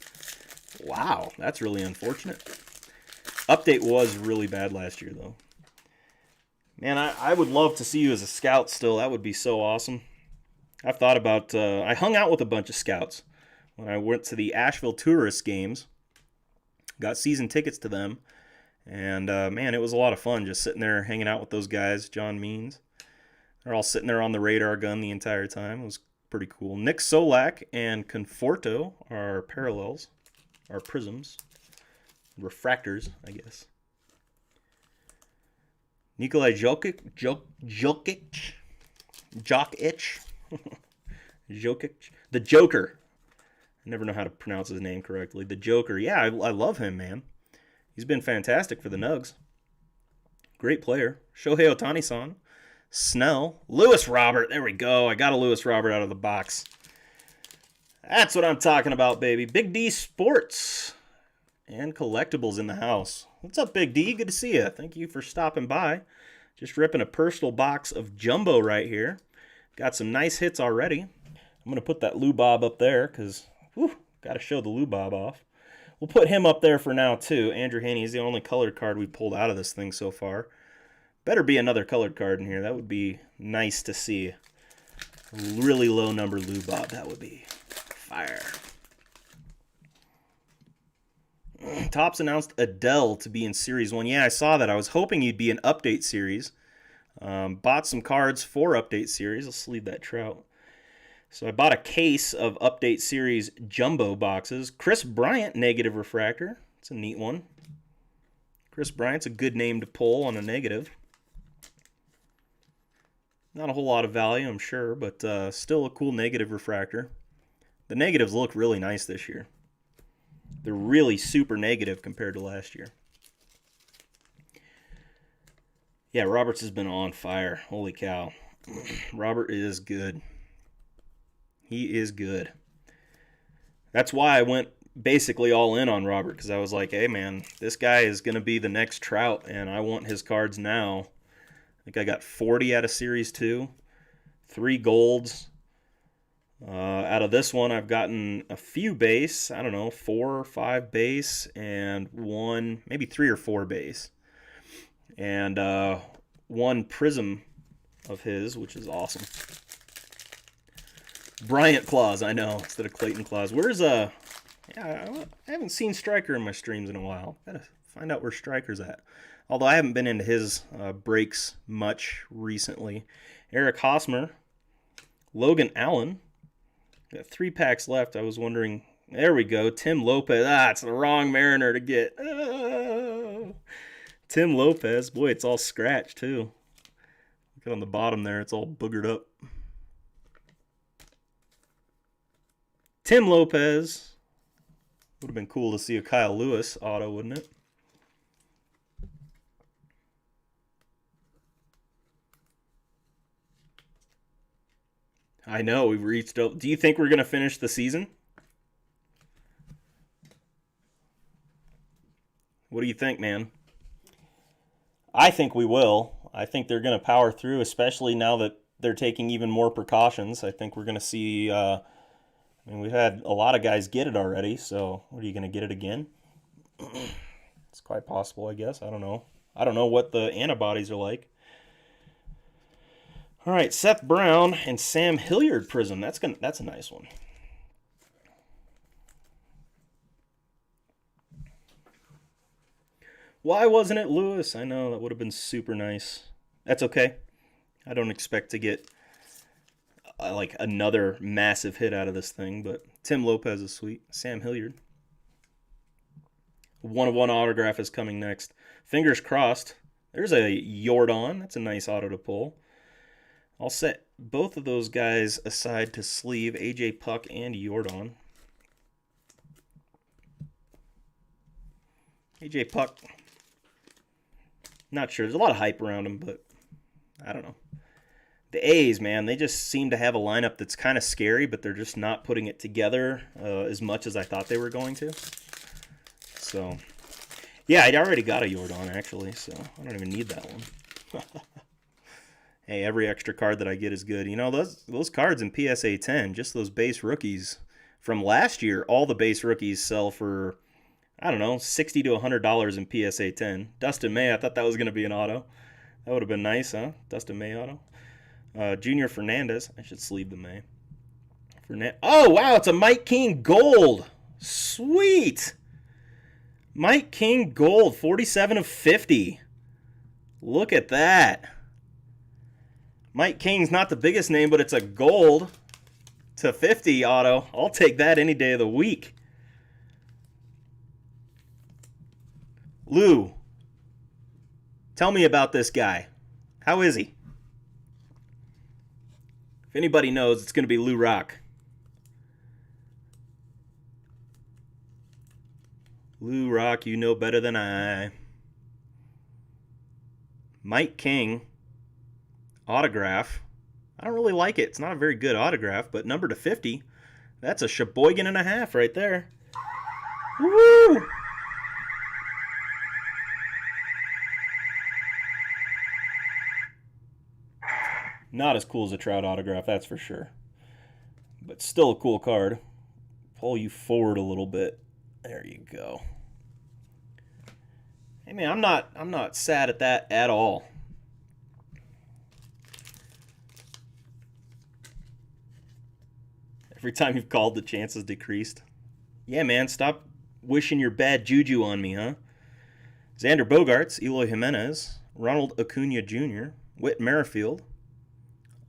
Speaker 1: Wow, that's really unfortunate. Update was really bad last year, though. Man, I would love to see you as a scout still. That would be so awesome. I've thought about... I hung out with a bunch of scouts when I went to the Asheville Tourist games. Got season tickets to them. And, man, it was a lot of fun just sitting there hanging out with those guys, John Means. They're all sitting there on the radar gun the entire time. It was pretty cool. Nick Solak and Conforto are parallels, are prisms, refractors, I guess. Nikolai Jokic, the Joker. I never know how to pronounce his name correctly. The Joker. Yeah, I love him, man. He's been fantastic for the Nugs. Great player. Shohei Ohtani-san. Snell. Luis Robert. There we go. I got a Luis Robert out of the box. That's what I'm talking about, baby. Big D Sports and collectibles in the house. What's up, Big D? Good to see you. Thank you for stopping by. Just ripping a personal box of Jumbo right here. Got some nice hits already. I'm going to put that Lou Bob up there because, got to show the Lou Bob off. We'll put him up there for now, too. Andrew Haney is the only colored card we pulled out of this thing so far. Better be another colored card in here. That would be nice to see. A really low number Lou Bob. That would be fire. Topps announced Adele to be in Series 1. Yeah, I saw that. I was hoping you'd be an update series. Bought some cards for Update Series. Let's leave that Trout. So I bought a case of Update Series jumbo boxes. Chris Bryant negative refractor. It's a neat one. Chris Bryant's a good name to pull on a negative. Not a whole lot of value, I'm sure, but still a cool negative refractor. The negatives look really nice this year. They're really super negative compared to last year. Yeah, Roberts has been on fire. Holy cow. Robert is good. He is good. That's why I went basically all in on Robert, because I was like, hey, man, this guy is going to be the next Trout, and I want his cards now. I think I got 40 out of Series 2, 3 golds. Out of this one, I've gotten a few base. I don't know, 4 or 5 base, and 1, maybe 3 or 4 base. And 1 prism of his, which is awesome. Bryant Claus, I know, instead of Clayton Claus. Where's yeah, I haven't seen Striker in my streams in a while. Gotta find out where Striker's at. Although I haven't been into his breaks much recently. Eric Hosmer, Logan Allen. Got 3 packs left. I was wondering. There we go. Tim Lopez. It's the wrong Mariner to get. Oh. Tim Lopez. Boy, it's all scratched too. Look at on the bottom there. It's all boogered up. Tim Lopez. Would have been cool to see a Kyle Lewis auto, wouldn't it? I know, we've reached out. Do you think we're going to finish the season? What do you think, man? I think we will. I think they're going to power through, especially now that they're taking even more precautions. I think we're going to see, I mean, we've had a lot of guys get it already, so what, are you going to get it again? It's quite possible, I guess. I don't know. I don't know what the antibodies are like. All right, Seth Brown and Sam Hilliard prism. That's a nice one. Why wasn't it Lewis? I know, that would have been super nice. That's okay. I don't expect to get like another massive hit out of this thing, but Tim Lopez is sweet. Sam Hilliard. 1/1 autograph is coming next. Fingers crossed. There's a Yordan. That's a nice auto to pull. I'll set both of those guys aside to sleeve, AJ Puck and Yordan. AJ Puck, not sure. There's a lot of hype around him, but I don't know. The A's, man, they just seem to have a lineup that's kind of scary, but they're just not putting it together as much as I thought they were going to. So, yeah, I already got a Yordan, actually, so I don't even need that one. Hey, every extra card that I get is good. You know, those cards in PSA 10, just those base rookies from last year, all the base rookies sell for, I don't know, $60 to $100 in PSA 10. Dustin May, I thought that was going to be an auto. That would have been nice, huh? Dustin May auto. Junior Fernandez. I should sleeve the May. Oh, wow, it's a Mike King gold. Sweet. Mike King gold, 47 of 50. Look at that. Mike King's not the biggest name, but it's a gold to 50 auto. I'll take that any day of the week. Lou, tell me about this guy. How is he? If anybody knows, it's going to be Lou Rock. Lou Rock, you know better than I. Mike King. Autograph. I don't really like it. It's not a very good autograph, but number to 50. That's a Sheboygan and a half right there. Woo! Not as cool as a Trout autograph, that's for sure. But still a cool card. Pull you forward a little bit. There you go. Hey man, I'm not sad at that at all. Every time you've called, the chances decreased. Yeah, man, stop wishing your bad juju on me, huh? Xander Bogaerts, Eloy Jimenez, Ronald Acuna Jr., Whit Merrifield,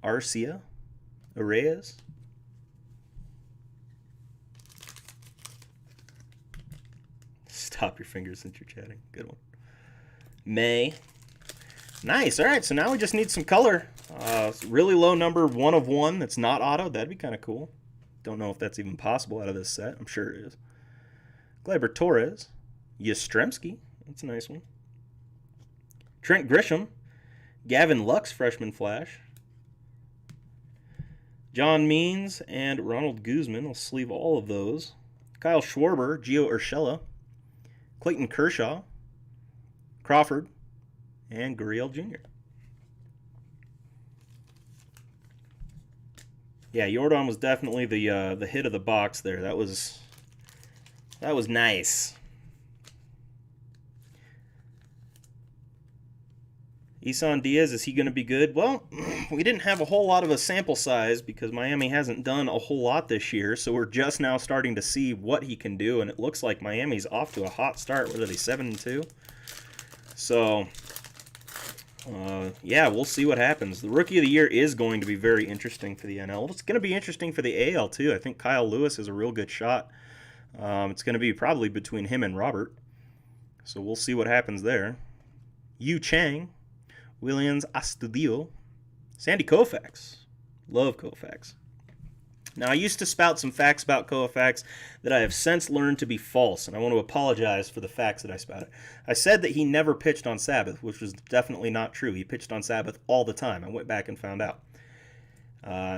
Speaker 1: Arcia, Reyes. Stop your fingers since you're chatting. Good one. May. Nice. All right, so now we just need some color. Really low number, 1 of 1. That's not auto. That'd be kind of cool. Don't know if that's even possible out of this set. I'm sure it is. Gleyber Torres. Yastrzemski. That's a nice one. Trent Grisham. Gavin Lux, freshman flash. John Means and Ronald Guzman. I'll sleeve all of those. Kyle Schwarber. Gio Urshela. Clayton Kershaw. Crawford. And Gurriel Jr. Yeah, Jordan was definitely the hit of the box there. That was nice. Isan Diaz, is he going to be good? Well, we didn't have a whole lot of a sample size because Miami hasn't done a whole lot this year, so we're just now starting to see what he can do, and it looks like Miami's off to a hot start. What are they, 7-2? So, yeah, we'll see what happens. The Rookie of the Year is going to be very interesting for the NL. It's going to be interesting for the AL, too. I think Kyle Lewis is a real good shot. It's going to be probably between him and Robert, so we'll see what happens there. Yu Chang. Williams Astudillo, Sandy Koufax. Love Koufax. Now, I used to spout some facts about Koufax that I have since learned to be false, and I want to apologize for the facts that I spouted. I said that he never pitched on Sabbath, which was definitely not true. He pitched on Sabbath all the time. I went back and found out.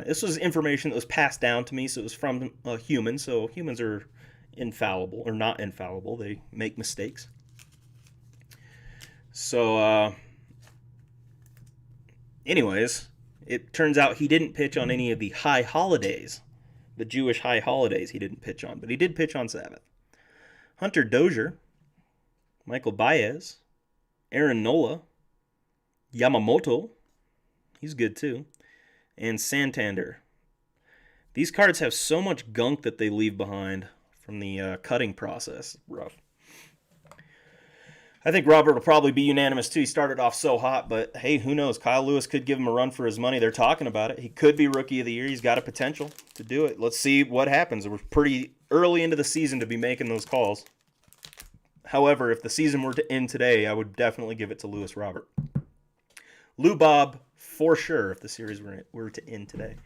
Speaker 1: This was information that was passed down to me, so it was from a human, so humans are infallible, or not infallible. They make mistakes. So, anyways, it turns out he didn't pitch on any of the high holidays. The Jewish high holidays he didn't pitch on, but he did pitch on Sabbath. Hunter Dozier, Michael Baez, Aaron Nola, Yamamoto, he's good too, and Santander. These cards have so much gunk that they leave behind from the cutting process. Rough. I think Robert will probably be unanimous too. He started off so hot, but hey, who knows? Kyle Lewis could give him a run for his money. They're talking about it. He could be Rookie of the Year. He's got a potential to do it. Let's see what happens. We're pretty early into the season to be making those calls. However, if the season were to end today, I would definitely give it to Lewis Robert. Lou Bob, for sure, if the series were to end today.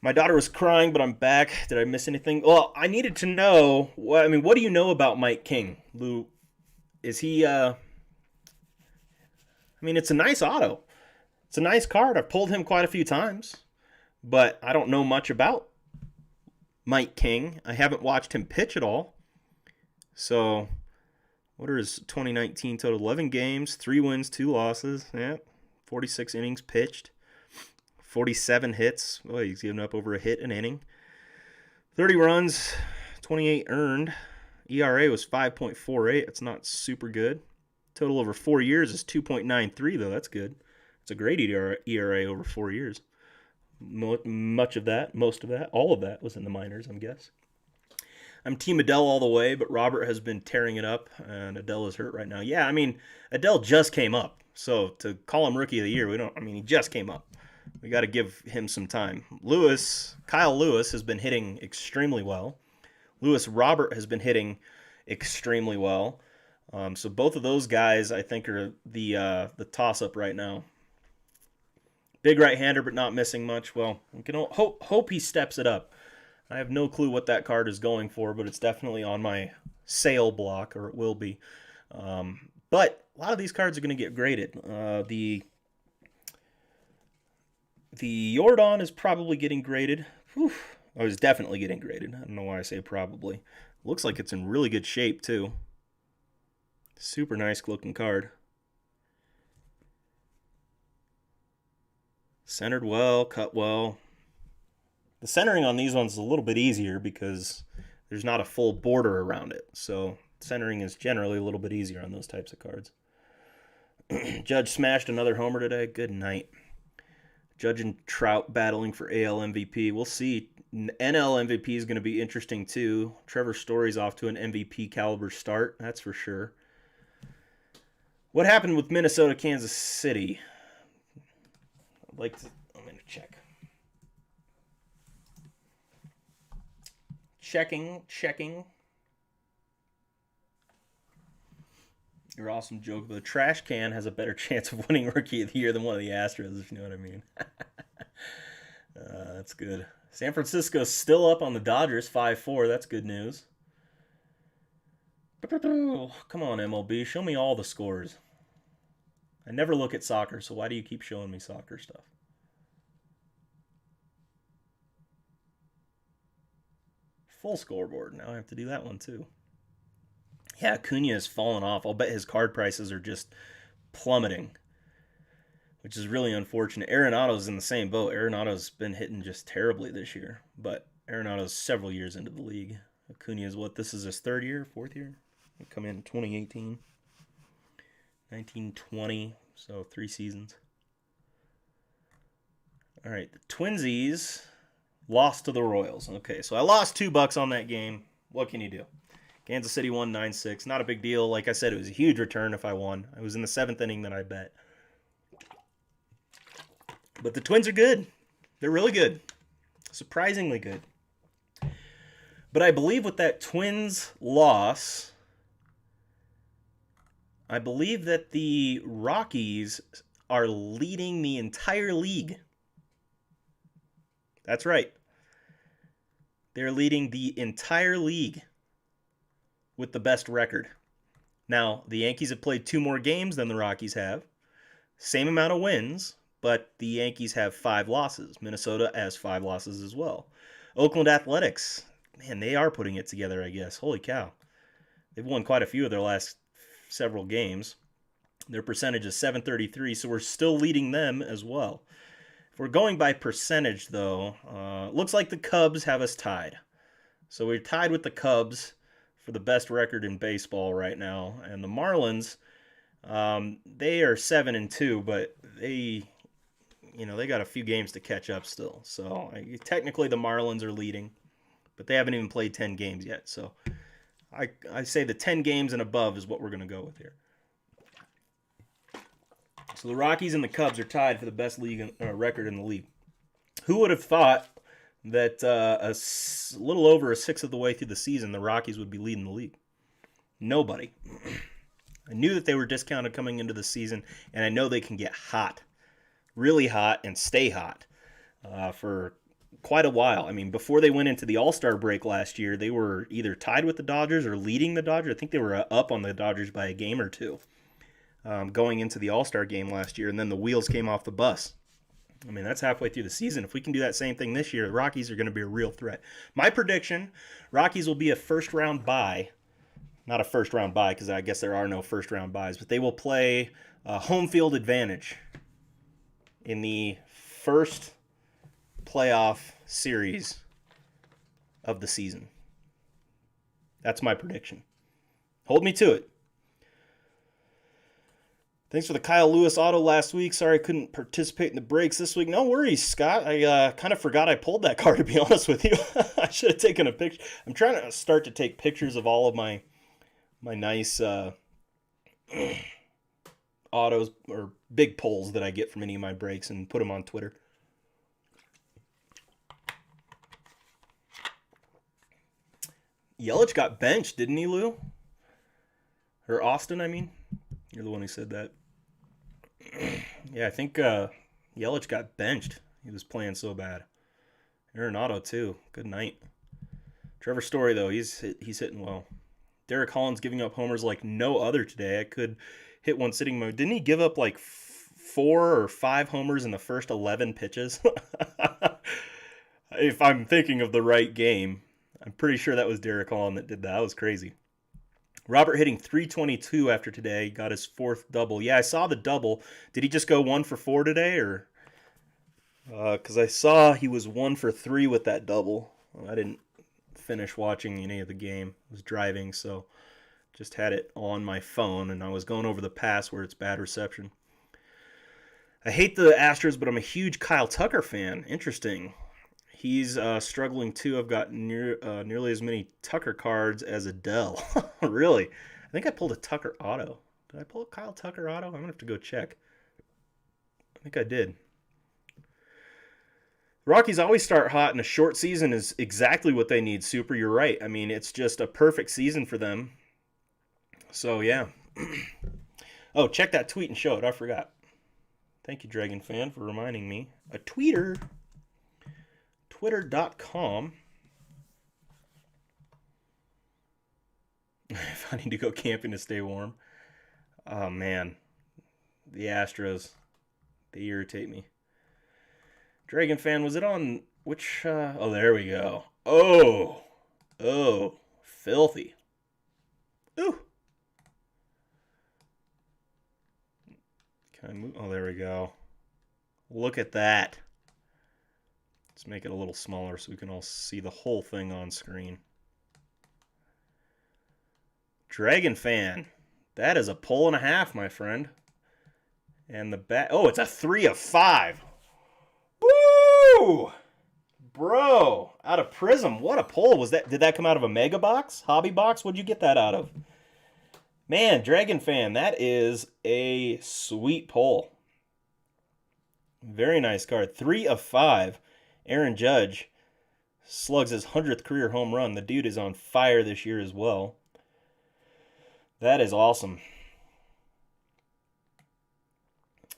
Speaker 1: My daughter was crying, but I'm back. Did I miss anything? Well, I needed to know. What do you know about Mike King, Lou? Is he, it's a nice auto. It's a nice card. I've pulled him quite a few times, but I don't know much about Mike King. I haven't watched him pitch at all. So, what are his 2019 total? 11 games, 3 wins, 2 losses. Yeah, 46 innings pitched, 47 hits. Boy, he's given up over a hit an inning. 30 runs, 28 earned. ERA was 5.48. It's not super good. Total over 4 years is 2.93, though. That's good. It's a great ERA over 4 years. Most of that, all of that was in the minors, I guess. I'm Team Adele all the way, but Robert has been tearing it up, and Adele is hurt right now. Yeah, Adele just came up, so to call him Rookie of the Year, he just came up. We got to give him some time. Kyle Lewis has been hitting extremely well. Lewis Robert has been hitting extremely well. So both of those guys, I think, are the toss-up right now. Big right-hander, but not missing much. Well, we can hope he steps it up. I have no clue what that card is going for, but it's definitely on my sale block, or it will be. But a lot of these cards are going to get graded. The Jordan is probably getting graded. Whew. Oh, it's definitely getting graded. I don't know why I say probably. Looks like it's in really good shape, too. Super nice looking card. Centered well, cut well. The centering on these ones is a little bit easier because there's not a full border around it. So centering is generally a little bit easier on those types of cards. Judge smashed another homer today. Good night. Judge and Trout battling for AL MVP. We'll see. NL MVP is going to be interesting too. Trevor Story's off to an MVP caliber start, that's for sure. What happened with Minnesota, Kansas City? I'd like to. I'm gonna check. Checking. Your awesome joke, but the trash can has a better chance of winning Rookie of the Year than one of the Astros, if you know what I mean. That's good. San Francisco's still up on the Dodgers, 5-4. That's good news. Come on, MLB. Show me all the scores. I never look at soccer, so why do you keep showing me soccer stuff? Full scoreboard. Now I have to do that one, too. Yeah, Acuna has fallen off. I'll bet his card prices are just plummeting, which is really unfortunate. Arenado's in the same boat. Arenado's been hitting just terribly this year, but Arenado's several years into the league. Acuna is what? This is his third year, fourth year? He come in 2018, 1920, so 3 seasons. All right, the Twinsies lost to the Royals. Okay, so I lost $2 on that game. What can you do? Kansas City won 9-6. Not a big deal. Like I said, it was a huge return if I won. I was in the 7th inning that I bet. But the Twins are good. They're really good. Surprisingly good. But I believe with that Twins loss, I believe that the Rockies are leading the entire league. That's right. They're leading the entire league with the best record. Now, the Yankees have played 2 more games than the Rockies have. Same amount of wins, but the Yankees have 5 losses. Minnesota has 5 losses as well. Oakland Athletics, man, they are putting it together, I guess. Holy cow. They've won quite a few of their last several games. Their percentage is .733, so we're still leading them as well. If we're going by percentage, though, looks like the Cubs have us tied. So we're tied with the Cubs for the best record in baseball right now. And the Marlins, they are 7-2, but they got a few games to catch up still. So technically the Marlins are leading, but they haven't even played 10 games yet. So I say the 10 games and above is what we're going to go with here. So the Rockies and the Cubs are tied for the best league record in the league. Who would have thought that a little over a sixth of the way through the season, the Rockies would be leading the league? Nobody. I knew that they were discounted coming into the season, and I know they can get hot, really hot, and stay hot for quite a while. I mean, before they went into the All-Star break last year, they were either tied with the Dodgers or leading the Dodgers. I think they were up on the Dodgers by a game or 2 going into the All-Star game last year, and then the wheels came off the bus. I mean, that's halfway through the season. If we can do that same thing this year, the Rockies are going to be a real threat. My prediction, Rockies will be a first-round bye. Not a first-round bye, because I guess there are no first-round byes, but they will play home field advantage in the first playoff series of the season. That's my prediction. Hold me to it. Thanks for the Kyle Lewis auto last week. Sorry I couldn't participate in the breaks this week. No worries, Scott. I kind of forgot I pulled that card, to be honest with you. I should have taken a picture. I'm trying to start to take pictures of all of my nice autos or big pulls that I get from any of my breaks and put them on Twitter. Yelich got benched, didn't he, Lou? Or Austin, I mean. You're the one who said that. Yeah, I think Yelich got benched. He was playing so bad. Arenado, too. Good night. Trevor Story, though, he's hitting well. Derek Holland's giving up homers like no other today. I could hit one sitting mode. Didn't he give up like 4 or 5 homers in the first 11 pitches? If I'm thinking of the right game. I'm pretty sure that was Derek Holland that did that. That was crazy. Robert hitting .322 after today. Got his 4th double. Yeah, I saw the double. Did he just go 1 for 4 today? Or because I saw he was 1 for 3 with that double. I didn't finish watching any of the game. I was driving, so just had it on my phone, and I was going over the pass where it's bad reception. I hate the Astros, but I'm a huge Kyle Tucker fan. Interesting. He's struggling too. I've got nearly as many Tucker cards as Adele. Really? I think I pulled a Tucker auto. Did I pull a Kyle Tucker auto? I'm going to have to go check. I think I did. The Rockies always start hot, and a short season is exactly what they need. Super, you're right. I mean, it's just a perfect season for them. So, yeah. Oh, check that tweet and show it. I forgot. Thank you, Dragon Fan, for reminding me. A tweeter. Twitter.com. If I need to go camping to stay warm. Oh, man. The Astros. They irritate me. Dragon Fan, was it on which? Oh, there we go. Oh, filthy. Ooh. Can I move? Oh, there we go. Look at that. Let's make it a little smaller so we can all see the whole thing on screen. Dragon Fan, that is a pull and a half, my friend. And the bat. Oh, it's a 3 of 5. Woo! Bro, out of Prism. What a pull. Was that? Did that come out of a mega box? Hobby box? What'd you get that out of? Man, Dragon Fan, that is a sweet pull. Very nice card. 3 of 5. Aaron Judge slugs his 100th career home run. The dude is on fire this year as well. That is awesome.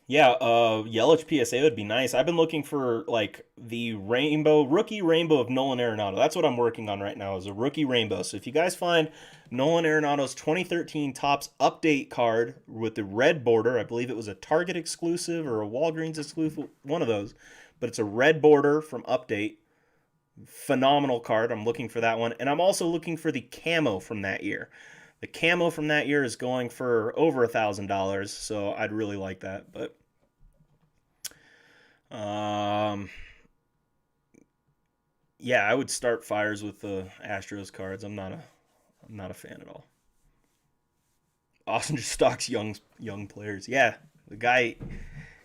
Speaker 1: Yeah, Yelich PSA would be nice. I've been looking for like the rookie rainbow of Nolan Arenado. That's what I'm working on right now, is a rookie rainbow. So if you guys find Nolan Arenado's 2013 Topps update card with the red border, I believe it was a Target exclusive or a Walgreens exclusive, one of those, but it's a red border from update. Phenomenal card. I'm looking for that one. And I'm also looking for the camo from that year. The camo from that year is going for over $1,000, so I'd really like that. But yeah, I would start fires with the Astros cards. I'm not a fan at all. Austin just stocks young players. Yeah, the guy,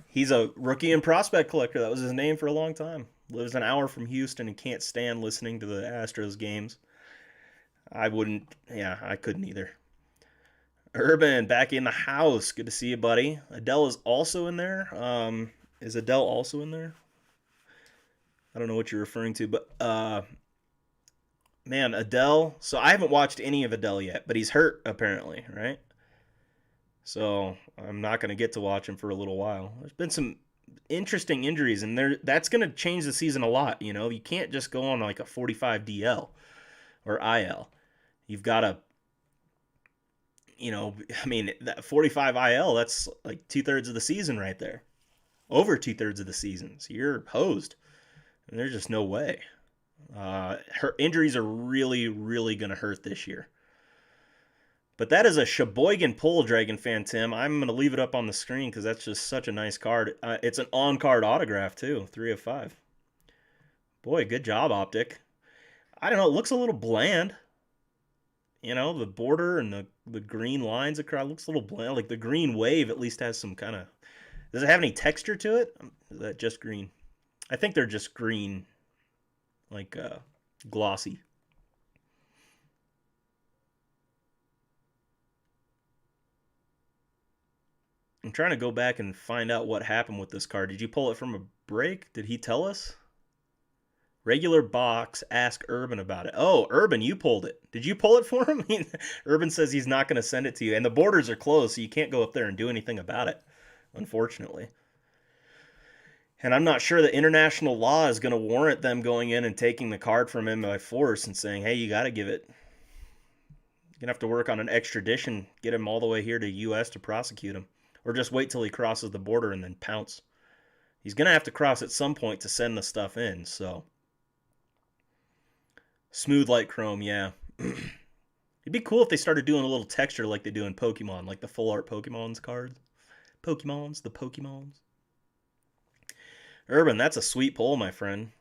Speaker 1: he's a rookie and prospect collector. That was his name for a long time. Lives an hour from Houston and can't stand listening to the Astros games. I couldn't either. Urban, back in the house. Good to see you, buddy. Adele is also in there. Is Adele also in there? I don't know what you're referring to, but man, Adele. So I haven't watched any of Adele yet, but he's hurt apparently, right? So I'm not going to get to watch him for a little while. There's been some interesting injuries, and that's going to change the season a lot. You know, you can't just go on like a 45 DL or IL. You've got to, I mean, that 45 IL, that's like 2/3 of the season right there. Over 2/3 of the season. So you're hosed. And there's just no way. Her injuries are really, really going to hurt this year. But that is a Sheboygan pull, Dragon Fan Tim. I'm going to leave it up on the screen because that's just such a nice card. It's an on-card autograph, too. 3 of 5. Boy, good job, Optic. I don't know. It looks a little bland. You know, the border and the green lines across looks a little bland. Like the green wave at least has some kind of... Does it have any texture to it? Is that just green? I think they're just green, like glossy. I'm trying to go back and find out what happened with this card. Did you pull it from a break? Did he tell us? Regular box, ask Urban about it. Oh, Urban, you pulled it. Did you pull it for him? Urban says he's not going to send it to you. And the borders are closed, so you can't go up there and do anything about it, unfortunately. And I'm not sure that international law is going to warrant them going in and taking the card from him by force and saying, hey, you got to give it. You're going to have to work on an extradition, get him all the way here to U.S. to prosecute him. Or just wait till he crosses the border and then pounce. He's going to have to cross at some point to send the stuff in, so... Smooth like chrome, yeah. It'd be cool if they started doing a little texture like they do in Pokemon, like the full art Pokemon's cards. The Pokemons. Urban, that's a sweet pull, my friend.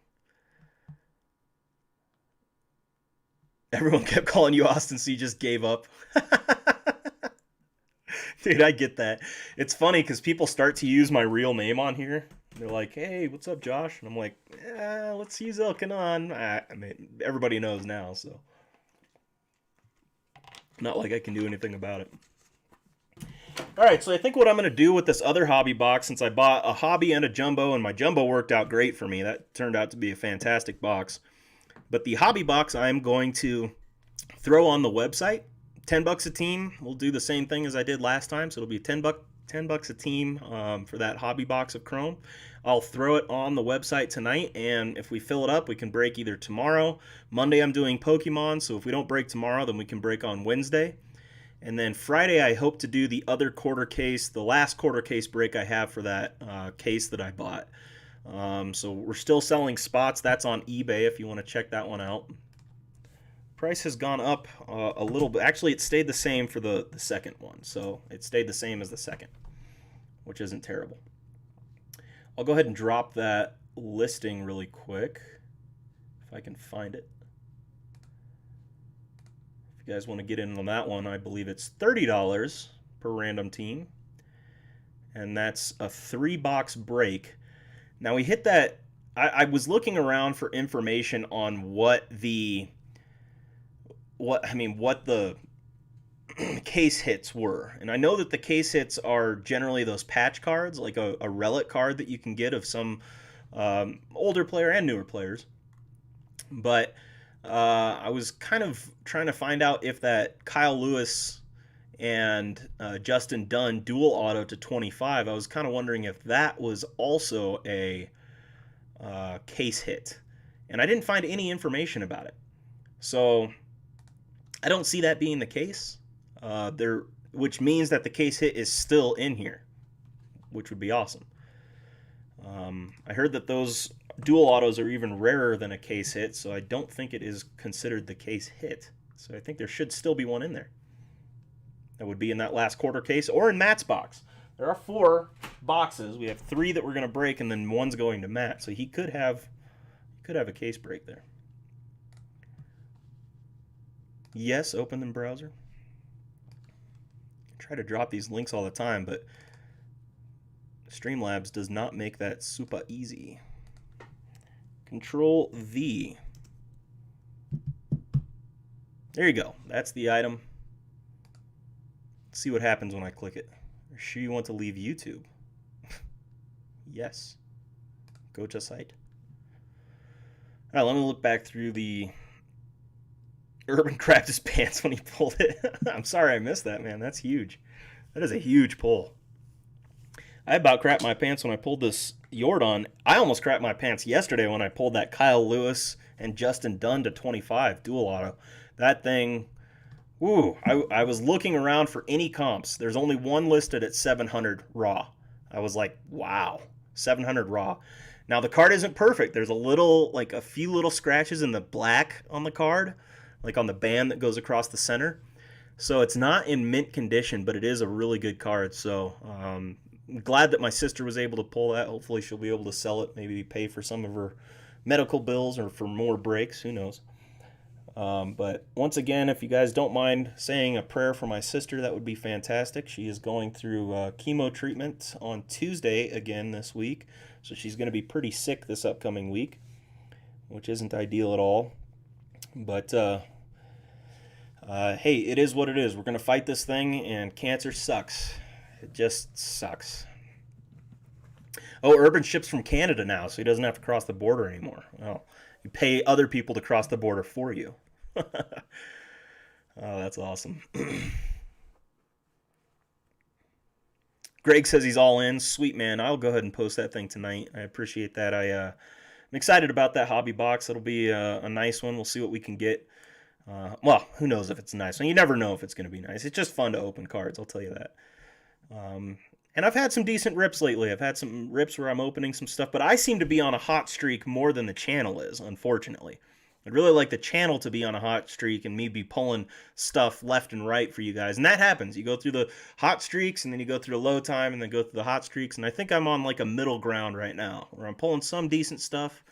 Speaker 1: Everyone kept calling you Austin, so you just gave up. Dude, I get that. It's funny because people start to use my real name on here. They're like, hey, what's up, Josh? And I'm like, let's use Elkanon. I mean, everybody knows now, so. Not like I can do anything about it. All right, so I think what I'm going to do with this other hobby box, since I bought a hobby and a jumbo, and my jumbo worked out great for me, that turned out to be a fantastic box. But the hobby box I'm going to throw on the website. $10 a team. We'll do the same thing as I did last time, so it'll be $10 a team for that hobby box of Chrome. I'll throw it on the website tonight, and if we fill it up, we can break either tomorrow. Monday I'm doing Pokemon, so if we don't break tomorrow, then we can break on Wednesday. And then Friday, I hope to do the other quarter case, the last quarter case break I have for that case that I bought. So we're still selling spots. That's on eBay if you want to check that one out. Price has gone up a little bit. Actually, it stayed the same for the second one. So it stayed the same as the second, which isn't terrible. I'll go ahead and drop that listing really quick if I can find it. If you guys want to get in on that one, I believe it's $30 per random team. And that's a 3-box break. Now we hit that. I was looking around for information on what the case hits were. And I know that the case hits are generally those patch cards, like a relic card that you can get of some older player and newer players. But I was kind of trying to find out if that Kyle Lewis and Justin Dunn dual auto to 25, I was kind of wondering if that was also a case hit. And I didn't find any information about it. So I don't see that being the case, which means that the case hit is still in here, which would be awesome. I heard that those dual autos are even rarer than a case hit, so I don't think it is considered the case hit. So I think there should still be one in there. That would be in that last quarter case or in Matt's box. There are 4 boxes. We have 3 that we're going to break, and then one's going to Matt. So he could have a case break there. Yes, open the browser. I try to drop these links all the time, but Streamlabs does not make that super easy. Control V. There you go. That's the item. Let's see what happens when I click it. Are you sure you want to leave YouTube? Yes. Go to site. All right, let me look back through the Urban crapped his pants when he pulled it. I'm sorry I missed that, man. That's huge. That is a huge pull. I about crapped my pants when I pulled this Yordan. I almost crapped my pants yesterday when I pulled that Kyle Lewis and Justin Dunn to 25 dual auto. That thing, woo, I was looking around for any comps. There's only one listed at 700 raw. I was like, wow, 700 raw. Now the card isn't perfect. There's a few little scratches in the black on the card, like on the band that goes across the center. So it's not in mint condition, but it is a really good card. So I'm glad that my sister was able to pull that. Hopefully she'll be able to sell it, maybe pay for some of her medical bills or for more breaks. Who knows? But once again, if you guys don't mind saying a prayer for my sister, that would be fantastic. She is going through chemo treatment on Tuesday again this week. So she's going to be pretty sick this upcoming week, which isn't ideal at all. But hey, it is what it is. We're going to fight this thing, and cancer sucks. It just sucks. Oh, Urban ships from Canada now, so he doesn't have to cross the border anymore. Well, you pay other people to cross the border for you. Oh, that's awesome. Greg says he's all in. Sweet, man. I'll go ahead and post that thing tonight. I appreciate that. I'm excited about that hobby box. It'll be a nice one. We'll see what we can get. Well, who knows if it's a nice one. You never know if it's going to be nice. It's just fun to open cards, I'll tell you that. And I've had some decent rips lately. I've had some rips where I'm opening some stuff, but I seem to be on a hot streak more than the channel is, unfortunately. I'd really like the channel to be on a hot streak and me be pulling stuff left and right for you guys. And that happens. You go through the hot streaks, and then you go through the low time, and then go through the hot streaks. And I think I'm on like a middle ground right now, where I'm pulling some decent stuff,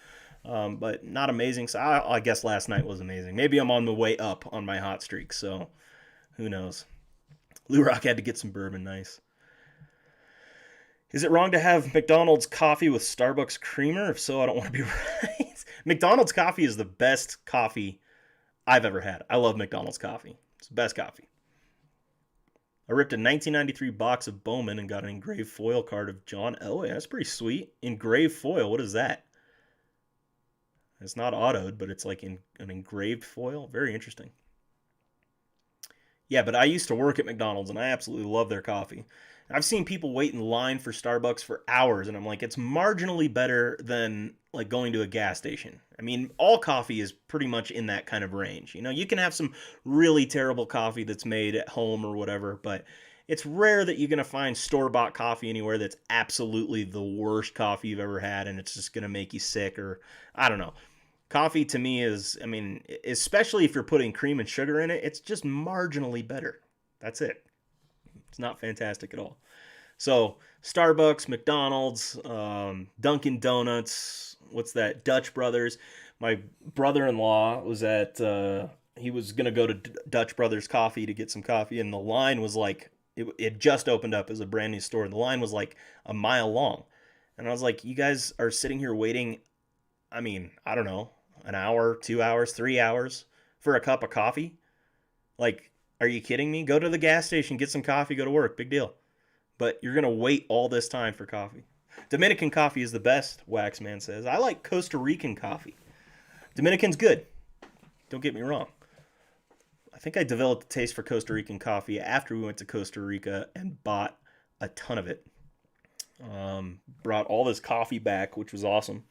Speaker 1: but not amazing. So I guess last night was amazing. Maybe I'm on the way up on my hot streak, so who knows. Lou Rock had to get some bourbon, nice. Is it wrong to have McDonald's coffee with Starbucks creamer? If so, I don't want to be right. McDonald's coffee is the best coffee I've ever had. I love McDonald's coffee. It's the best coffee. I ripped a 1993 box of Bowman and got an engraved foil card of John Elway. That's pretty sweet. Engraved foil. What is that? It's not autoed, but it's like in an engraved foil. Very interesting. Yeah, but I used to work at McDonald's and I absolutely love their coffee. I've seen people wait in line for Starbucks for hours and I'm like, it's marginally better than like going to a gas station. I mean, all coffee is pretty much in that kind of range. You know, you can have some really terrible coffee that's made at home or whatever, but it's rare that you're going to find store-bought coffee anywhere that's absolutely the worst coffee you've ever had and it's just going to make you sick or I don't know. Coffee to me is, I mean, especially if you're putting cream and sugar in it, it's just marginally better. That's it. It's not fantastic at all. So, Starbucks, McDonald's, Dunkin' Donuts, what's that? Dutch Brothers. My brother-in-law was at, he was going to go to Dutch Brothers Coffee to get some coffee, and the line was like, it just opened up as a brand new store. The line was like a mile long. And I was like, you guys are sitting here waiting, I mean, I don't know, an hour, 2 hours, 3 hours for a cup of coffee? Like, are you kidding me? Go to the gas station, get some coffee, go to work. Big deal. But you're going to wait all this time for coffee. Dominican coffee is the best, Waxman says. I like Costa Rican coffee. Dominican's good. Don't get me wrong. I think I developed a taste for Costa Rican coffee after we went to Costa Rica and bought a ton of it. Brought all this coffee back, which was awesome.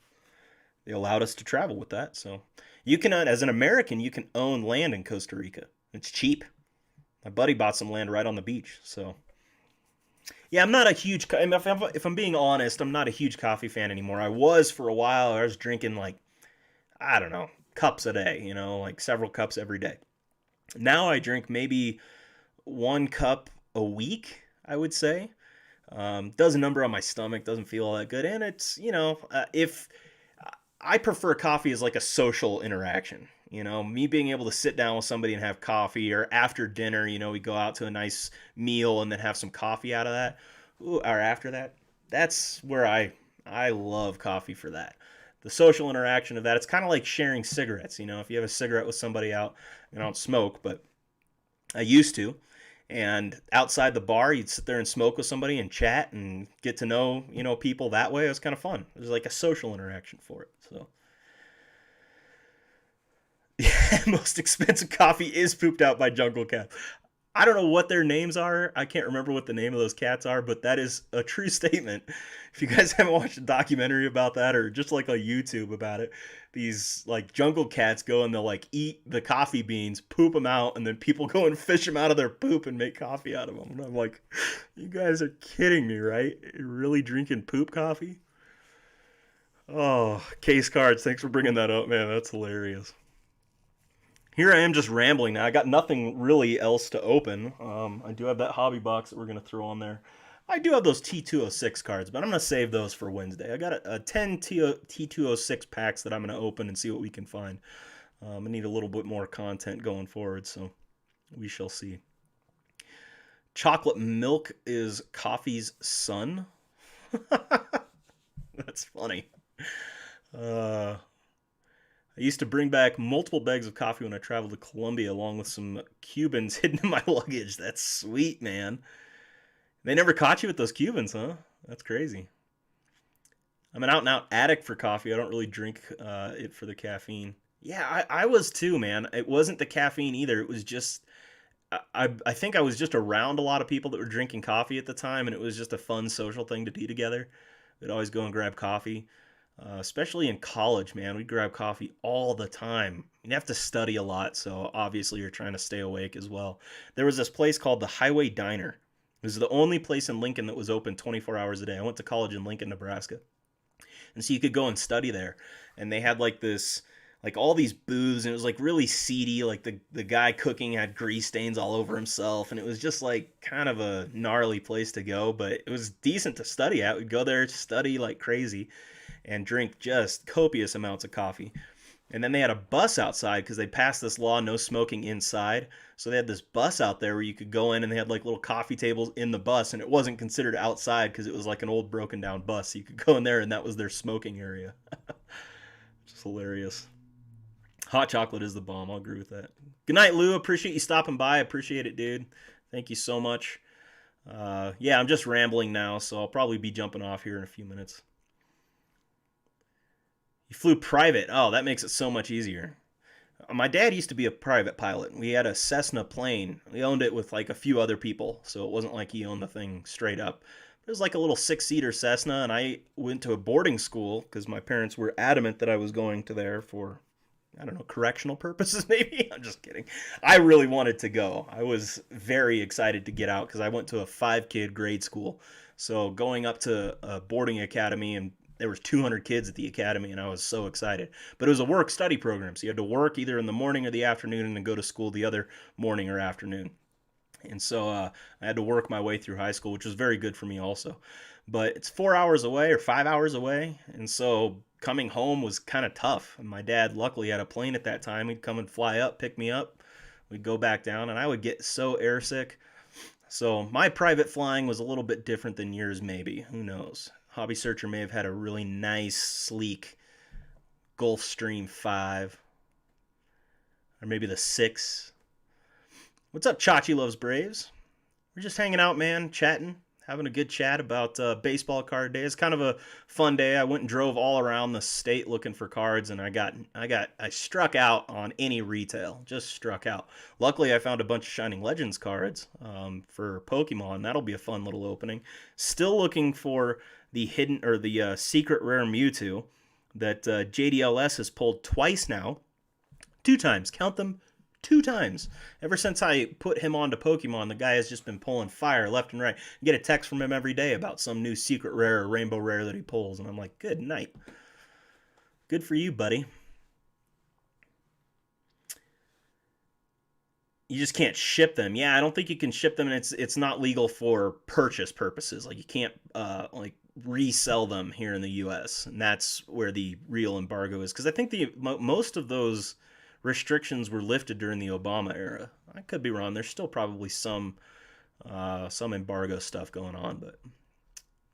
Speaker 1: They allowed us to travel with that. So you can, as an American, you can own land in Costa Rica. It's cheap. My buddy bought some land right on the beach. So yeah, I'm not a huge, if I'm being honest, I'm not a huge coffee fan anymore. I was for a while. I was drinking like, I don't know, cups a day, you know, like several cups every day. Now I drink maybe 1 cup a week, I would say. Does a number on my stomach, doesn't feel all that good. And it's, you know, if I prefer coffee as like a social interaction. You know, me being able to sit down with somebody and have coffee, or after dinner, you know, we go out to a nice meal and then have some coffee out of that. Ooh, or after that. That's where I love coffee for that. The social interaction of that. It's kind of like sharing cigarettes. You know, if you have a cigarette with somebody out, I don't smoke, but I used to. And outside the bar, you'd sit there and smoke with somebody and chat and get to know, you know, people that way. It was kind of fun. It was like a social interaction for it. So, yeah, most expensive coffee is pooped out by jungle cats. I don't know what their names are. I can't remember what the name of those cats are, but that is a true statement. If you guys haven't watched a documentary about that or just like a YouTube about it, these like jungle cats go and they'll like eat the coffee beans, poop them out, and then people go and fish them out of their poop and make coffee out of them. And I'm like, you guys are kidding me, right? You're really drinking poop coffee? Oh, case cards. Thanks for bringing that up, man. That's hilarious. Here I am just rambling now. I got nothing really else to open. I do have that hobby box that we're going to throw on there. I do have those T206 cards, but I'm going to save those for Wednesday. I got a 10 T206 packs that I'm going to open and see what we can find. I need a little bit more content going forward, so we shall see. Chocolate milk is coffee's son. That's funny. Uh, I used to bring back multiple bags of coffee when I traveled to Colombia, along with some Cubans hidden in my luggage. That's sweet, man. They never caught you with those Cubans, huh? That's crazy. I'm an out and out addict for coffee. I don't really drink it for the caffeine. Yeah, I was too, man. It wasn't the caffeine either. It was just, I think I was just around a lot of people that were drinking coffee at the time, and it was just a fun social thing to do together. We'd always go and grab coffee. Especially in college, man, we'd grab coffee all the time. You'd have to study a lot, so obviously you're trying to stay awake as well. There was this place called the Highway Diner. It was the only place in Lincoln that was open 24 hours a day. I went to college in Lincoln, Nebraska. And so you could go and study there. And they had like this, like all these booths, and it was like really seedy. Like the guy cooking had grease stains all over himself. And it was just like kind of a gnarly place to go, but it was decent to study at. We'd go there, study like crazy, and drink just copious amounts of coffee. And then they had a bus outside because they passed this law, no smoking inside. So they had this bus out there where you could go in and they had like little coffee tables in the bus, and it wasn't considered outside because it was like an old broken down bus. So you could go in there and that was their smoking area. Just hilarious. Hot chocolate is the bomb. I'll agree with that. Good night, Lou. Appreciate you stopping by. Appreciate it, dude. Thank you so much. Yeah, I'm just rambling now, so I'll probably be jumping off here in a few minutes. You flew private. Oh, that makes it so much easier. My dad used to be a private pilot. We had a Cessna plane. We owned it with like a few other people, so it wasn't like he owned the thing straight up. It was like a little six-seater Cessna, and I went to a boarding school because my parents were adamant that I was going to there for, I don't know, correctional purposes, maybe. I'm just kidding. I really wanted to go. I was very excited to get out because I went to a five-kid grade school. So going up to a boarding academy, and there was 200 kids at the academy, and I was so excited. But it was a work study program, so you had to work either in the morning or the afternoon, and then go to school the other morning or afternoon. And so I had to work my way through high school, which was very good for me also. But it's 4 hours away or 5 hours away, and so coming home was kind of tough. And my dad luckily had a plane at that time. He'd come and fly up, pick me up. We'd go back down, and I would get so airsick. So my private flying was a little bit different than yours, maybe. Who knows? Hobby Searcher may have had a really nice, sleek Gulfstream 5, or maybe the 6. What's up, Chachi Loves Braves? We're just hanging out, man, chatting, having a good chat about baseball card day. It's kind of a fun day. I went and drove all around the state looking for cards, and I struck out on any retail. Just struck out. Luckily, I found a bunch of Shining Legends cards for Pokemon. That'll be a fun little opening. Still looking for the hidden or the secret rare Mewtwo that JDLS has pulled twice now. 2 times, count them, 2 times. Ever since I put him onto Pokemon, the guy has just been pulling fire left and right. I get a text from him every day about some new secret rare or rainbow rare that he pulls, and I'm like, good night. Good for you, buddy. You just can't ship them. Yeah, I don't think you can ship them, and it's not legal for purchase purposes. Like you can't like resell them here in the U.S. And that's where the real embargo is. Because I think the most of those restrictions were lifted during the Obama era. I could be wrong. There's still probably some embargo stuff going on, but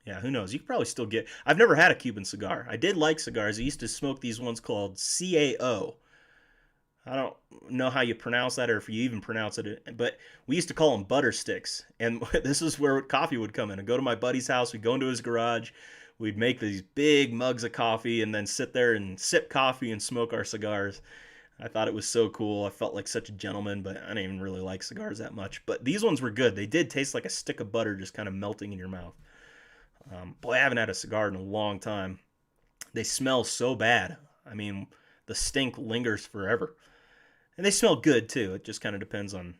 Speaker 1: yeah, who knows? You could probably still get. I've never had a Cuban cigar. I did like cigars. I used to smoke these ones called CAO. I don't know how you pronounce that or if you even pronounce it, but we used to call them butter sticks. And this is where coffee would come in. I'd go to my buddy's house, we'd go into his garage, we'd make these big mugs of coffee and then sit there and sip coffee and smoke our cigars. I thought it was so cool. I felt like such a gentleman, but I didn't even really like cigars that much. But these ones were good. They did taste like a stick of butter just kind of melting in your mouth. Boy, I haven't had a cigar in a long time. They smell so bad. I mean, the stink lingers forever. And they smell good too. It just kind of depends on,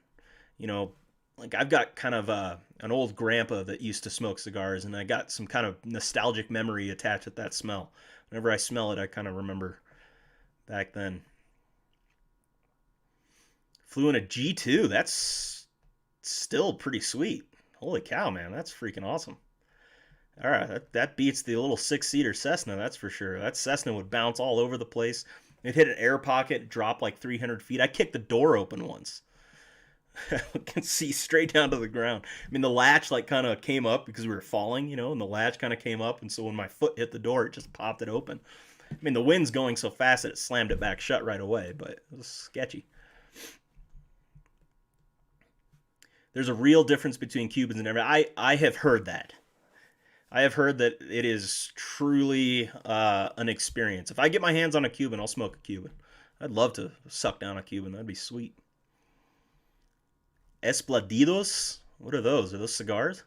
Speaker 1: you know, like I've got kind of an old grandpa that used to smoke cigars, and I got some kind of nostalgic memory attached with that smell. Whenever I smell it, I kind of remember back then. Flew in a G2. That's still pretty sweet. Holy cow, man. That's freaking awesome. All right, that beats the little six-seater Cessna, that's for sure. That Cessna would bounce all over the place. It hit an air pocket, drop like 300 feet. I kicked the door open once. I can see straight down to the ground. I mean, the latch like kind of came up because we were falling, and the latch kind of came up, and so when my foot hit the door, it just popped it open. I mean, the wind's going so fast that it slammed it back shut right away, but it was sketchy. There's a real difference between Cubans and everything. I have heard that. I have heard that it is truly an experience. If I get my hands on a Cuban, I'll smoke a Cuban. I'd love to suck down a Cuban. That'd be sweet. Espladidos? What are those? Are those cigars?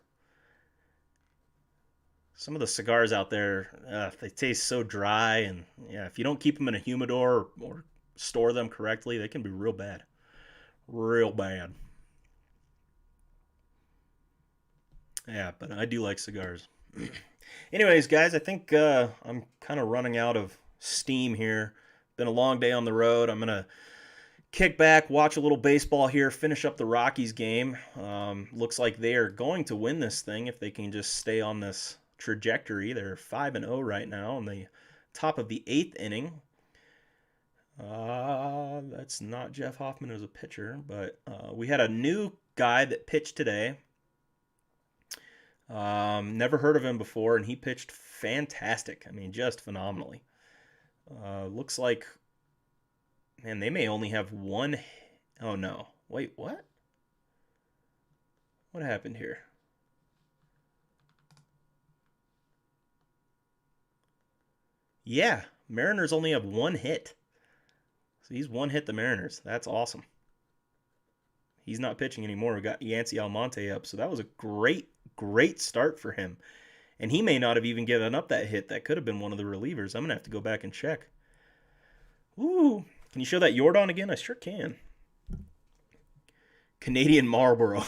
Speaker 1: Some of the cigars out there, they taste so dry, and yeah, if you don't keep them in a humidor or store them correctly, they can be real bad. Real bad. Yeah, but I do like cigars. Anyways, guys, I think I'm kind of running out of steam here. Been a long day on the road. I'm gonna kick back, watch a little baseball here, finish up the Rockies game. Looks like they are going to win this thing if they can just stay on this trajectory. They're 5-0 right now on the top of the eighth inning. That's not Jeff Hoffman as a pitcher, but we had a new guy that pitched today. Never heard of him before, and he pitched fantastic. I mean, just phenomenally. Looks like, man, they may only have one. Oh no! Wait, what? What happened here? Yeah, Mariners only have one hit. So he's one hit the Mariners. That's awesome. He's not pitching anymore. We got Yancy Almonte up. So that was a great, great start for him. And he may not have even given up that hit. That could have been one of the relievers. I'm going to have to go back and check. Ooh. Can you show that Yordan again? I sure can. Canadian Marlboro.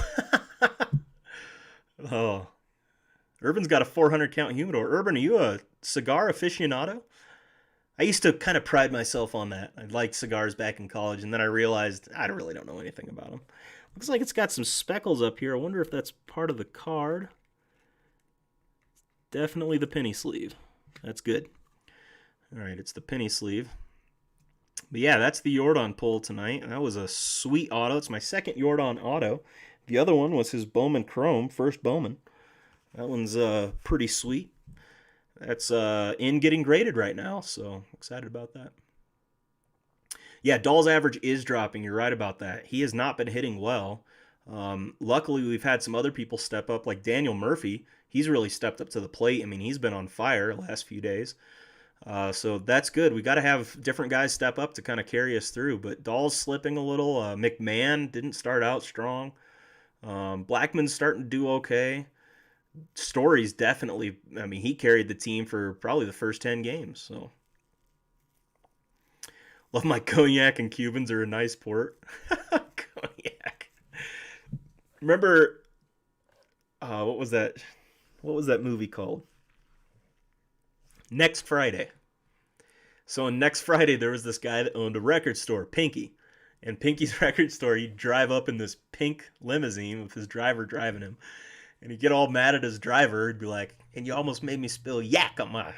Speaker 1: Oh. Urban's got a 400 count humidor. Urban, are you a cigar aficionado? I used to kind of pride myself on that. I liked cigars back in college, and then I realized I really don't know anything about them. Looks like it's got some speckles up here. I wonder if that's part of the card. Definitely the penny sleeve. That's good. All right, it's the penny sleeve. But yeah, that's the Yordan pull tonight. That was a sweet auto. It's my second Yordan auto. The other one was his Bowman Chrome, first Bowman. That one's pretty sweet. That's in getting graded right now, so excited about that. Yeah, Dahl's average is dropping. You're right about that. He has not been hitting well. Luckily, we've had some other people step up, like Daniel Murphy. He's really stepped up to the plate. I mean, he's been on fire the last few days. So that's good. We got to have different guys step up to kind of carry us through. But Dahl's slipping a little. McMahon didn't start out strong. Blackman's starting to do okay. Story's definitely, I mean, he carried the team for probably the first 10 games. So love my cognac and Cubans are a nice port. Cognac. Remember, what was that? What was that movie called? Next Friday. So on Next Friday, there was this guy that owned a record store, Pinky. And Pinky's record store, he'd drive up in this pink limousine with his driver driving him. And he'd get all mad at his driver. He'd be like, and you almost made me spill yak on my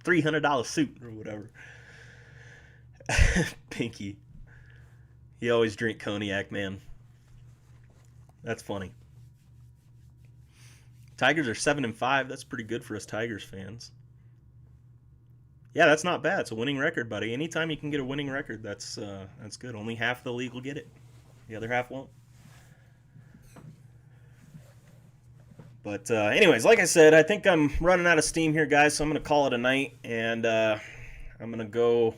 Speaker 1: $300 suit or whatever. Pinky. He always drink cognac, man. That's funny. Tigers are 7-5. That's pretty good for us Tigers fans. Yeah, that's not bad. It's a winning record, buddy. Anytime you can get a winning record, that's good. Only half the league will get it. The other half won't. But anyways, like I said, I think I'm running out of steam here, guys, so I'm going to call it a night. And I'm going to go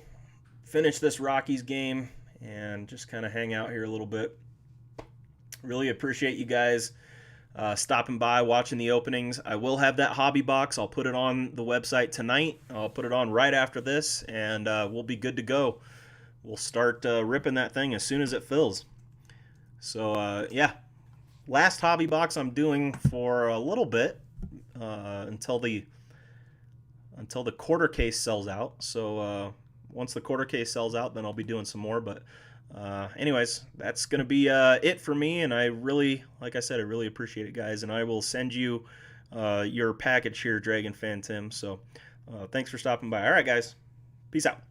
Speaker 1: finish this Rockies game and just kind of hang out here a little bit. Really appreciate you guys stopping by, watching the openings. I will have that hobby box. I'll put it on the website tonight. I'll put it on right after this, and we'll be good to go. We'll start ripping that thing as soon as it fills. So, yeah. Last hobby box I'm doing for a little bit until the quarter case sells out. So once the quarter case sells out, then I'll be doing some more. But anyways, that's going to be it for me. And I really, like I said, I really appreciate it, guys. And I will send you your package here, Dragon Fan Tim. So thanks for stopping by. All right, guys. Peace out.